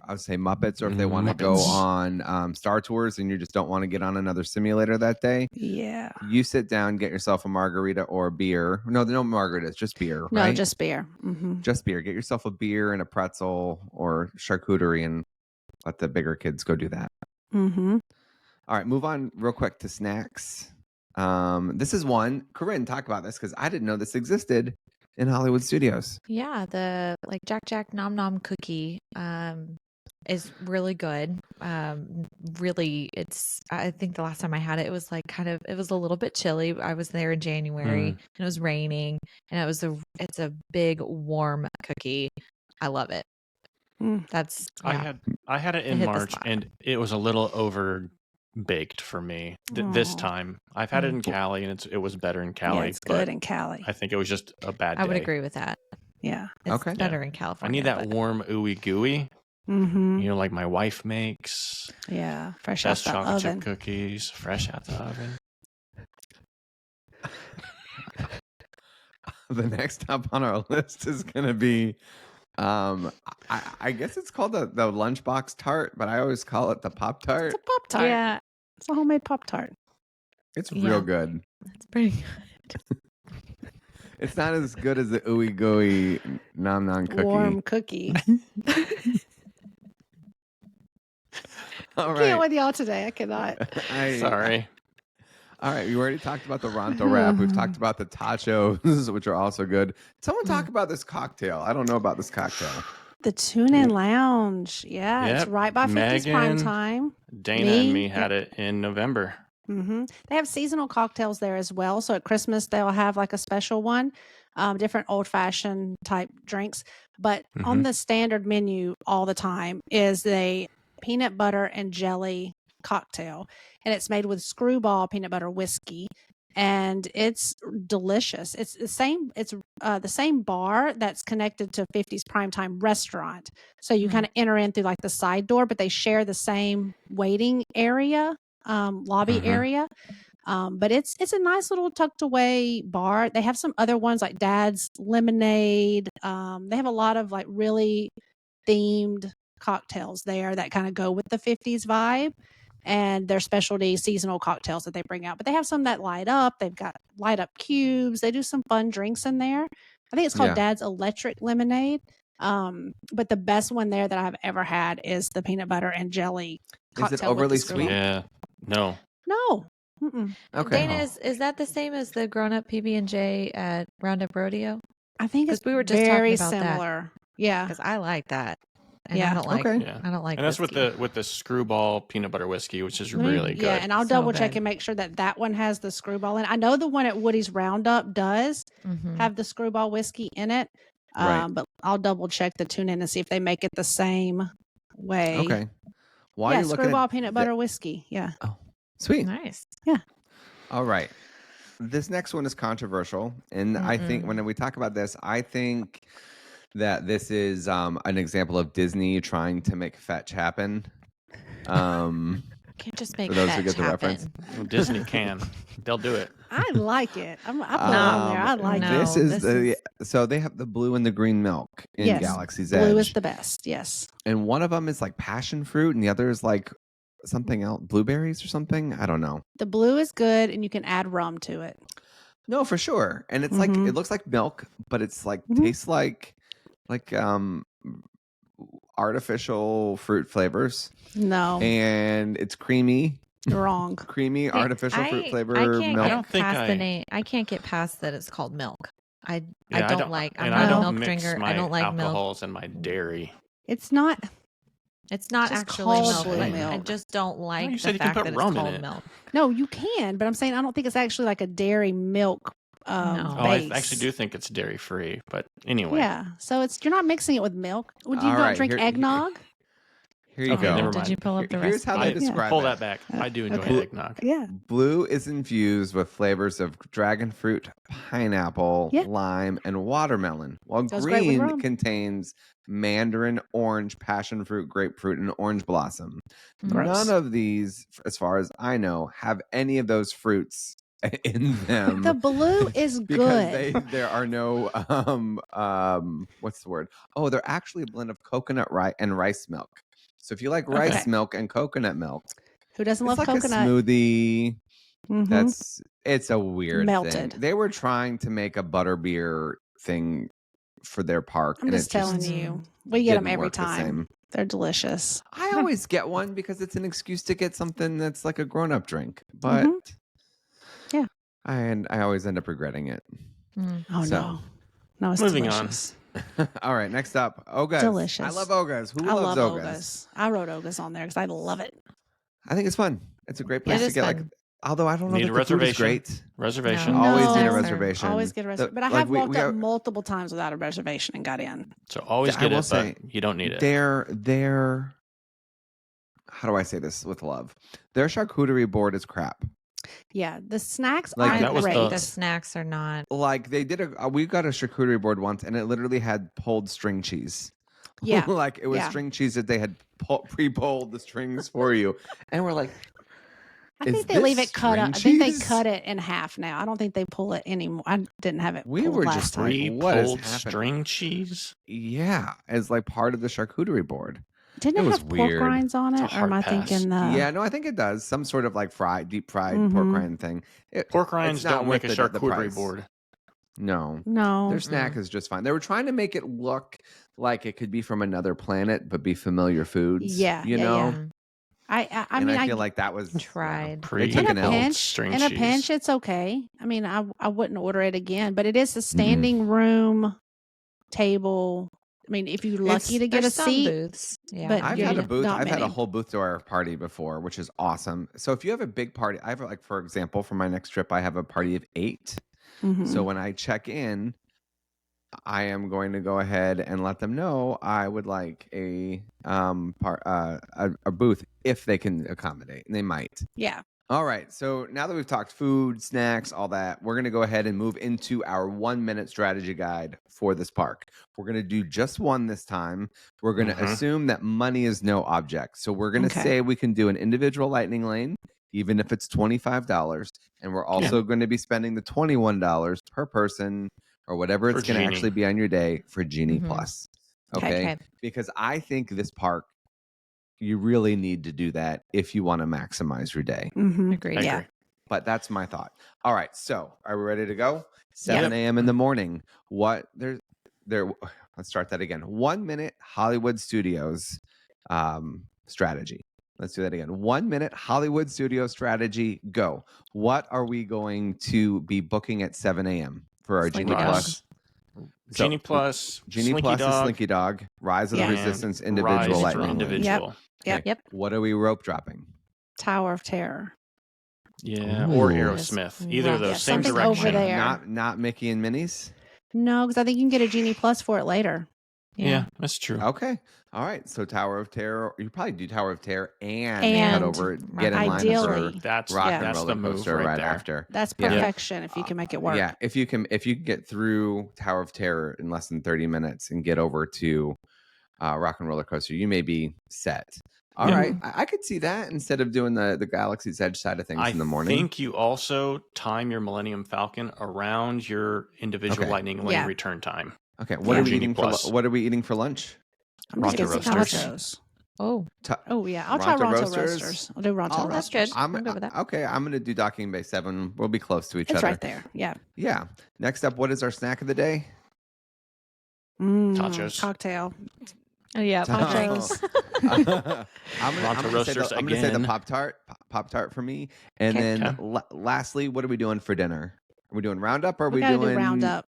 Speaker 1: I would say Muppets, or if they want to go
Speaker 3: Muppets.
Speaker 1: on Star Tours and you just don't want to get on another simulator that day,
Speaker 3: Yeah.
Speaker 1: you sit down, get yourself a margarita or a beer. No margaritas, just beer,
Speaker 3: No,
Speaker 1: right?
Speaker 3: just beer. Mm-hmm.
Speaker 1: Just beer. Get yourself a beer and a pretzel or charcuterie, and let the bigger kids go do that.
Speaker 3: Mm-hmm.
Speaker 1: All right, move on real quick to snacks. This is one. Corinne, talk about this because I didn't know this existed in Hollywood Studios.
Speaker 2: Yeah, the Jack Nom Nom cookie is really good. Really, I think the last time I had it, it was it was a little bit chilly. I was there in January and it was raining, and it's a big warm cookie. I love it.
Speaker 3: Mm.
Speaker 2: That's
Speaker 4: I had it in
Speaker 2: hit the
Speaker 4: March,
Speaker 2: spot.
Speaker 4: and it was a little over baked for me this
Speaker 3: Aw.
Speaker 4: time. I've had it in Cali, and it was better in Cali.
Speaker 3: Yeah, it's
Speaker 4: but
Speaker 3: good in Cali.
Speaker 4: I think it was just a bad day.
Speaker 2: I would agree with that.
Speaker 3: Yeah.
Speaker 2: It's
Speaker 1: Okay.
Speaker 2: better
Speaker 4: Yeah.
Speaker 2: in
Speaker 4: I
Speaker 2: California.
Speaker 4: need that
Speaker 2: but-
Speaker 4: warm ooey gooey,
Speaker 3: Mm-hmm.
Speaker 4: you know, like my wife makes.
Speaker 3: Yeah. Fresh
Speaker 4: Best
Speaker 3: out the
Speaker 4: chocolate
Speaker 3: oven.
Speaker 4: chip cookies, fresh out the oven.
Speaker 1: The next up on our list is going to be, I guess it's called the lunchbox tart, but I always call it the Pop Tart.
Speaker 3: It's a Pop Tart.
Speaker 2: Yeah,
Speaker 3: It's a homemade Pop Tart.
Speaker 1: It's
Speaker 2: Yeah.
Speaker 1: real good.
Speaker 2: it's pretty good.
Speaker 1: It's not as good as the ooey gooey nom nom cookie.
Speaker 3: Warm cookie.
Speaker 1: All
Speaker 3: Can't
Speaker 1: right.
Speaker 3: with y'all today. I cannot.
Speaker 4: Sorry.
Speaker 1: All right, we already talked about the Ronto wrap. We've talked about the tachos, which are also good. Someone talk about this cocktail. I don't know about this cocktail.
Speaker 3: The Tune In Lounge. Yeah, it's
Speaker 4: Yep.
Speaker 3: right by 50's prime
Speaker 4: Megan.
Speaker 3: time.
Speaker 4: Dana and
Speaker 3: Me?
Speaker 4: me had it in November.
Speaker 3: Hmm. They have seasonal cocktails there as well. So at Christmas, they'll have like a special one, different old fashioned type drinks. But on the standard menu all the time is a peanut butter and jelly cocktail. And it's made with Screwball peanut butter whiskey. And it's delicious. It's the same. It's the same bar that's connected to 50's Primetime Restaurant. So you kind of enter in through like the side door, but they share the same waiting area, lobby area. But it's a nice little tucked away bar. They have some other ones like Dad's Lemonade. They have a lot of like really themed cocktails there that kind of go with the 50s vibe, and their specialty seasonal cocktails that they bring out. But they have some that light up. They've got light up cubes. They do some fun drinks in there. I think it's called
Speaker 1: Yeah.
Speaker 3: Dad's Electric Lemonade. But the best one there that I've ever had is the peanut butter and jelly cocktail.
Speaker 1: Is it overly
Speaker 3: with the
Speaker 1: sweet?
Speaker 3: screwball.
Speaker 4: Yeah. No.
Speaker 3: No. Mm-mm.
Speaker 1: Okay.
Speaker 2: Dana, is that the same as the grown up PB and J at Roundup Rodeo?
Speaker 3: I think
Speaker 2: 'Cause
Speaker 3: it's
Speaker 2: we were just
Speaker 3: very
Speaker 2: talking about that.
Speaker 3: similar. Yeah.
Speaker 2: Because I like that. And
Speaker 3: Yeah.
Speaker 2: I don't like.
Speaker 1: Okay.
Speaker 4: Yeah.
Speaker 2: I don't like.
Speaker 4: And that's
Speaker 2: whiskey.
Speaker 4: with the screwball peanut butter whiskey, which is
Speaker 3: Let me-
Speaker 4: really good.
Speaker 3: Yeah, and I'll
Speaker 2: So
Speaker 3: double check
Speaker 2: good.
Speaker 3: and make sure that one has the screwball in. I know the one at Woody's Roundup does
Speaker 2: Mhm.
Speaker 3: have the screwball whiskey in it.
Speaker 1: Right.
Speaker 3: But I'll double check the tune in and see if they make it the same way.
Speaker 1: Okay. While
Speaker 3: yeah,
Speaker 1: you're looking
Speaker 3: screwball
Speaker 1: at
Speaker 3: peanut butter whiskey. Yeah.
Speaker 1: sweet.
Speaker 2: Nice.
Speaker 1: All right. This next one is controversial. And I think when we talk about this, I think that this is an example of Disney trying to make fetch happen.
Speaker 2: Can't just make
Speaker 1: For those who
Speaker 2: fetch
Speaker 1: get the reference.
Speaker 2: happen.
Speaker 4: Well, Disney can. They'll do it.
Speaker 3: I like it. I put it on there. I like
Speaker 2: no.
Speaker 3: it.
Speaker 1: This is
Speaker 2: this
Speaker 1: so they have the blue and the green milk in
Speaker 3: Yes.
Speaker 1: Galaxy's Edge.
Speaker 3: Blue is the best. Yes.
Speaker 1: And one of them is like passion fruit and the other is like something else, blueberries or something. I don't know.
Speaker 3: The blue is good, and you can add rum to it.
Speaker 1: No, for sure. And it's like
Speaker 3: Mhm.
Speaker 1: it looks like milk, but it's like
Speaker 3: Mhm.
Speaker 1: tastes like artificial fruit flavors.
Speaker 3: No,
Speaker 1: And it's creamy,
Speaker 3: wrong.
Speaker 1: creamy
Speaker 2: Hey,
Speaker 1: artificial fruit flavor
Speaker 2: I can't
Speaker 1: milk.
Speaker 4: I don't
Speaker 2: get
Speaker 4: think
Speaker 2: past the
Speaker 4: I-
Speaker 2: name. I can't get past that it's called milk. I
Speaker 4: Yeah,
Speaker 2: don't like. I'm
Speaker 4: and
Speaker 2: not
Speaker 4: I
Speaker 2: a
Speaker 4: don't
Speaker 2: milk
Speaker 4: mix
Speaker 2: drinker.
Speaker 4: my
Speaker 2: I don't like milk.
Speaker 4: alcohols and my dairy.
Speaker 3: It's not.
Speaker 2: It's not
Speaker 3: Just
Speaker 2: actually
Speaker 3: called
Speaker 2: milk.
Speaker 3: blue
Speaker 2: but I
Speaker 3: milk.
Speaker 2: just don't like
Speaker 4: you
Speaker 2: the
Speaker 4: said you can
Speaker 2: fact
Speaker 4: put
Speaker 2: that it's
Speaker 4: rum in
Speaker 2: called
Speaker 4: it.
Speaker 2: milk.
Speaker 3: No, you can, but I'm saying I don't think it's actually like a dairy milk.
Speaker 2: No.
Speaker 4: Oh, I
Speaker 3: base.
Speaker 4: actually do think it's dairy free, but anyway.
Speaker 3: Yeah, so you're not mixing it with milk. Would you
Speaker 1: All
Speaker 3: not
Speaker 1: right,
Speaker 3: drink
Speaker 1: here-
Speaker 3: eggnog?
Speaker 1: Here you
Speaker 4: Okay,
Speaker 1: go.
Speaker 4: never
Speaker 2: Did you
Speaker 4: mind.
Speaker 2: pull up the
Speaker 1: Here's
Speaker 2: recipe?
Speaker 1: how they
Speaker 3: Yeah.
Speaker 1: describe
Speaker 4: Pull
Speaker 1: it.
Speaker 4: that back. I do enjoy
Speaker 3: Okay.
Speaker 4: eggnog.
Speaker 3: Yeah.
Speaker 1: Blue is infused with flavors of dragon fruit, pineapple,
Speaker 3: Yeah.
Speaker 1: lime, and watermelon, while
Speaker 3: Goes great with
Speaker 1: green
Speaker 3: rum.
Speaker 1: contains mandarin, orange, passion fruit, grapefruit, and orange blossom.
Speaker 3: Gross.
Speaker 1: None of these, as far as I know, have any of those fruits in them.
Speaker 3: The blue is
Speaker 1: because
Speaker 3: good.
Speaker 1: there are no what's the word? Oh, they're actually a blend of coconut and rice milk. So if you like rice
Speaker 3: Okay.
Speaker 1: milk and coconut milk,
Speaker 3: Who doesn't
Speaker 1: it's
Speaker 3: love
Speaker 1: like
Speaker 3: coconut?
Speaker 1: a smoothie.
Speaker 3: Mhm.
Speaker 1: It's a weird
Speaker 3: Melted.
Speaker 1: thing. They were trying to make a butterbeer thing for their park.
Speaker 3: I'm
Speaker 1: and
Speaker 3: just
Speaker 1: it
Speaker 3: telling
Speaker 1: just
Speaker 3: you, we get them
Speaker 1: didn't
Speaker 3: every
Speaker 1: work the
Speaker 3: time.
Speaker 1: same.
Speaker 3: They're delicious.
Speaker 1: I always get one because it's an excuse to get something that's like a grown-up drink. But
Speaker 3: Mhm. Yeah.
Speaker 1: I always end up regretting it.
Speaker 2: Mm.
Speaker 3: Oh
Speaker 1: So-
Speaker 3: no, no, it's
Speaker 4: Moving on.
Speaker 3: delicious.
Speaker 1: All right, next up, Ogas.
Speaker 3: Delicious.
Speaker 1: I love Ogas. Who
Speaker 3: I
Speaker 1: loves
Speaker 3: love
Speaker 1: Ogas?
Speaker 3: Ogas. I wrote Ogas on there because I love it.
Speaker 1: I think it's fun. It's a great
Speaker 2: Yeah,
Speaker 1: place
Speaker 2: it
Speaker 1: to
Speaker 2: is
Speaker 1: get like.
Speaker 2: fun.
Speaker 1: Although I don't know
Speaker 4: Need
Speaker 1: that
Speaker 4: a
Speaker 1: the food is
Speaker 4: reservation.
Speaker 1: great.
Speaker 4: Reservation.
Speaker 2: No.
Speaker 1: Always need a
Speaker 2: No.
Speaker 1: reservation.
Speaker 3: Always get a reservation, but I
Speaker 1: like,
Speaker 3: have
Speaker 1: we
Speaker 3: walked up
Speaker 1: got-
Speaker 3: multiple times without a reservation and got in.
Speaker 4: So always
Speaker 1: I
Speaker 4: get
Speaker 1: will
Speaker 4: it,
Speaker 1: say,
Speaker 4: but you don't need it.
Speaker 1: Their how do I say this with love? Their charcuterie board is crap.
Speaker 3: Yeah, the snacks
Speaker 1: Like,
Speaker 3: aren't
Speaker 4: that was
Speaker 3: great.
Speaker 4: the-
Speaker 2: The snacks are not.
Speaker 1: Like they did we got a charcuterie board once, and it literally had pulled string cheese.
Speaker 3: Yeah,
Speaker 1: like it was
Speaker 3: yeah.
Speaker 1: string cheese that they had pre-pulled the strings for you, and we're like,
Speaker 3: I
Speaker 1: Is
Speaker 3: think they leave
Speaker 1: this
Speaker 3: it cut up. I
Speaker 1: string
Speaker 3: think they
Speaker 1: cheese?
Speaker 3: cut it in half now. I don't think they pull it anymore. I didn't have it.
Speaker 1: We
Speaker 3: pulled
Speaker 1: were
Speaker 3: last
Speaker 1: just
Speaker 3: time.
Speaker 1: like, what is
Speaker 4: Pre-pulled
Speaker 1: happening?
Speaker 4: string cheese.
Speaker 1: yeah, as like part of the charcuterie board.
Speaker 3: Didn't
Speaker 1: it
Speaker 3: it
Speaker 1: was
Speaker 3: have pork
Speaker 1: weird.
Speaker 3: rinds on
Speaker 4: It's
Speaker 3: it,
Speaker 4: a
Speaker 3: or am I
Speaker 4: hard pass.
Speaker 3: thinking the?
Speaker 1: Yeah, no, I think it does. Some sort of like deep fried pork
Speaker 3: Mhm.
Speaker 1: rind thing.
Speaker 4: Pork rinds
Speaker 1: it's not
Speaker 4: don't make a
Speaker 1: worth the
Speaker 4: charcuterie
Speaker 1: price.
Speaker 4: board.
Speaker 1: No.
Speaker 3: No,
Speaker 1: Their snack is just fine. They were trying to make it look like it could be from another planet, but be familiar foods.
Speaker 3: Yeah,
Speaker 1: you
Speaker 3: yeah,
Speaker 1: know.
Speaker 3: yeah.
Speaker 2: Mm.
Speaker 3: I
Speaker 1: And
Speaker 3: mean,
Speaker 1: I feel like that was
Speaker 2: Tried.
Speaker 1: They
Speaker 3: in
Speaker 1: took
Speaker 3: a
Speaker 1: an L.
Speaker 3: pinch,
Speaker 4: string
Speaker 3: in a
Speaker 4: cheese.
Speaker 3: pinch, it's okay. I mean, I wouldn't order it again, but it is
Speaker 1: Mm-hmm.
Speaker 3: a standing room table. I mean, if you're lucky to get
Speaker 2: There's
Speaker 3: a
Speaker 2: some
Speaker 3: seat,
Speaker 2: booths. Yeah.
Speaker 3: but
Speaker 1: I've
Speaker 3: Yeah,
Speaker 1: had a
Speaker 3: yeah,
Speaker 1: booth.
Speaker 3: not
Speaker 1: I've had a
Speaker 3: many.
Speaker 1: whole booth to our party before, which is awesome. So if you have a big party, I have like, for example, for my next trip, I have a party of 8.
Speaker 3: Mhm.
Speaker 1: So when I check in, I am going to go ahead and let them know I would like a booth if they can accommodate, and they might.
Speaker 3: yeah,
Speaker 1: All right. So now that we've talked food, snacks, all that, we're going to go ahead and move into our 1-minute strategy guide for this park. We're going to do just one this time. We're going to
Speaker 4: Mhm.
Speaker 1: assume that money is no object. So we're going to
Speaker 3: Okay.
Speaker 1: say we can do an individual lightning lane even if it's $25. And we're also going to be spending the $21 per person or whatever
Speaker 4: For
Speaker 1: it's going to
Speaker 4: Genie.
Speaker 1: actually be on your day for Genie
Speaker 2: Mhm.
Speaker 1: Plus.
Speaker 3: Okay.
Speaker 1: Okay. Because I think this park, you really need to do that if you want to maximize your day.
Speaker 3: Mm-hmm.
Speaker 2: Agreed.
Speaker 4: I
Speaker 3: Yeah.
Speaker 4: agree.
Speaker 1: But that's my thought. All right. So are we ready to go? 7 a.m. in the morning. Let's start that again. 1 minute Hollywood Studios strategy. Let's do that again. 1 minute Hollywood Studios strategy. Go. What are we going to be booking at 7 a.m. for our
Speaker 3: Slinky
Speaker 1: Genie
Speaker 3: Dog.
Speaker 1: Plus? So,
Speaker 4: Genie Plus,
Speaker 1: Genie
Speaker 4: Slinky
Speaker 1: Plus is
Speaker 4: Dog,
Speaker 1: Slinky Dog, Rise of the
Speaker 3: Yeah.
Speaker 4: and
Speaker 1: Resistance,
Speaker 4: Rise
Speaker 1: Individual
Speaker 4: for
Speaker 1: Lightning Lane.
Speaker 4: Individual.
Speaker 3: Yep.
Speaker 2: Yep.
Speaker 1: What are we rope dropping?
Speaker 3: Tower of Terror.
Speaker 4: Yeah, or
Speaker 1: Ooh.
Speaker 4: Aerosmith. Either of
Speaker 2: Yeah,
Speaker 4: those, same
Speaker 3: something
Speaker 4: direction.
Speaker 3: over there.
Speaker 1: Not Mickey and Minnie's.
Speaker 3: No, because I think you can get a Genie Plus for it later.
Speaker 4: Yeah, that's true.
Speaker 1: Okay. All right. So Tower of Terror. You probably do Tower of Terror and,
Speaker 3: And
Speaker 1: cut over, get in line
Speaker 3: ideally-
Speaker 1: for
Speaker 4: That's
Speaker 1: Rock
Speaker 3: Yeah.
Speaker 1: and
Speaker 4: that's
Speaker 1: Roller
Speaker 4: the move
Speaker 1: Coaster
Speaker 4: right
Speaker 1: right
Speaker 4: there.
Speaker 1: after.
Speaker 3: That's
Speaker 1: Yeah.
Speaker 3: perfection if you can make it work.
Speaker 1: Yeah, if you can get through Tower of Terror in less than 30 minutes and get over to Rock and Roller Coaster, you may be set. All
Speaker 4: Yeah.
Speaker 1: right, I could see that instead of doing the Galaxy's Edge side of things
Speaker 4: I
Speaker 1: in the morning.
Speaker 4: think you also time your Millennium Falcon around your individual
Speaker 1: Okay.
Speaker 4: Lightning Lane
Speaker 3: Yeah.
Speaker 4: return time.
Speaker 1: Okay, what
Speaker 3: Yeah.
Speaker 1: are we
Speaker 4: Genie
Speaker 1: eating
Speaker 4: Plus.
Speaker 1: for? What are we eating for lunch?
Speaker 3: I'm just
Speaker 4: Ronto
Speaker 3: getting some
Speaker 4: Roasters.
Speaker 3: tacos.
Speaker 2: Oh,
Speaker 3: Oh, yeah. I'll try
Speaker 1: Ronto
Speaker 3: Ronto
Speaker 1: Roasters?
Speaker 3: Roasters. I'll do Ronto
Speaker 1: Oh,
Speaker 2: that's
Speaker 3: Roasters.
Speaker 2: good. I'm good with that.
Speaker 1: Okay, I'm going to do Docking Bay 7. We'll be close to each
Speaker 3: It's
Speaker 1: other.
Speaker 3: right there. Yeah.
Speaker 1: Yeah. Next up, what is our snack of the day?
Speaker 4: Tachos.
Speaker 3: Cocktail.
Speaker 2: oh yeah.
Speaker 3: Tacos.
Speaker 1: I'm
Speaker 4: Ronto
Speaker 1: gonna
Speaker 4: Roasters
Speaker 1: say the
Speaker 4: again.
Speaker 1: Pop Tart for me. And
Speaker 3: Okay.
Speaker 1: then lastly, what are we doing for dinner? Are we doing Roundup or are
Speaker 3: We
Speaker 1: we
Speaker 3: gotta
Speaker 1: doing
Speaker 3: do Roundup.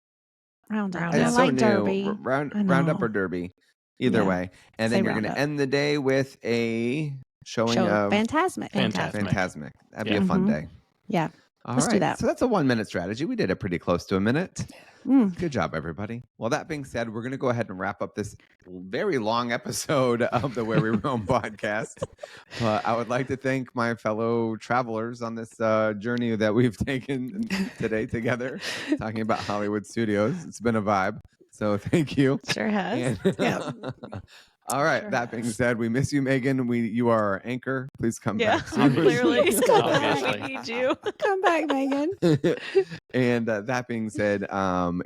Speaker 3: Roundup.
Speaker 2: Roundup.
Speaker 3: I
Speaker 1: It's so
Speaker 3: like
Speaker 1: new.
Speaker 3: Derby. I
Speaker 1: Roundup
Speaker 3: know.
Speaker 1: or Derby. Either
Speaker 3: Yeah.
Speaker 1: way. And
Speaker 3: Say
Speaker 1: then you're going to
Speaker 3: Roundup.
Speaker 1: end the day with a showing
Speaker 3: Show
Speaker 1: of
Speaker 3: Phantasmic.
Speaker 4: Phantasmic.
Speaker 1: Phantasmic. That'd be
Speaker 4: Yeah.
Speaker 1: a fun
Speaker 3: Mhm.
Speaker 1: day.
Speaker 3: Yeah.
Speaker 1: All
Speaker 3: Let's do
Speaker 1: right.
Speaker 3: that.
Speaker 1: So that's a 1 minute strategy. We did it pretty close to a minute.
Speaker 3: Mm.
Speaker 1: Good job, everybody. Well, that being said, we're going to go ahead and wrap up this very long episode of the Where We Roam podcast. But I would like to thank my fellow travelers on this journey that we've taken today together, talking about Hollywood Studios. It's been a vibe. So thank you.
Speaker 2: Sure has.
Speaker 1: And-
Speaker 3: Yeah.
Speaker 1: All right.
Speaker 2: Sure
Speaker 1: that being
Speaker 2: has.
Speaker 1: said, we miss you, Megan. You are our anchor. Please come
Speaker 2: Yeah,
Speaker 1: back soon.
Speaker 2: clearly.
Speaker 3: Please come back.
Speaker 2: We need you.
Speaker 3: Come back, Megan.
Speaker 1: And that being said,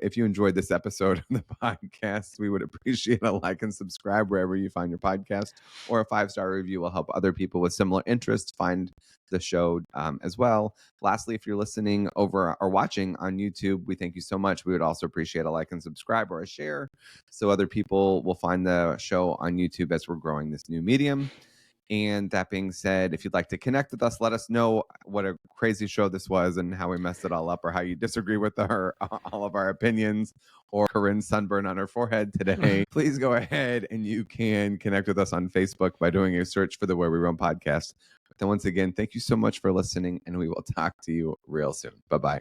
Speaker 1: if you enjoyed this episode of the podcast, we would appreciate a like and subscribe wherever you find your podcast, or a 5-star review will help other people with similar interests find the show as well. Lastly, if you're listening over or watching on YouTube, we thank you so much. We would also appreciate a like and subscribe or a share so other people will find the show on YouTube as we're growing this new medium. And that being said, if you'd like to connect with us, let us know what a crazy show this was and how we messed it all up, or how you disagree with all of our opinions, or Corinne's sunburn on her forehead today. Please go ahead and you can connect with us on Facebook by doing a search for the Where We Roam podcast. But then once again, thank you so much for listening, and we will talk to you real soon. Bye-bye.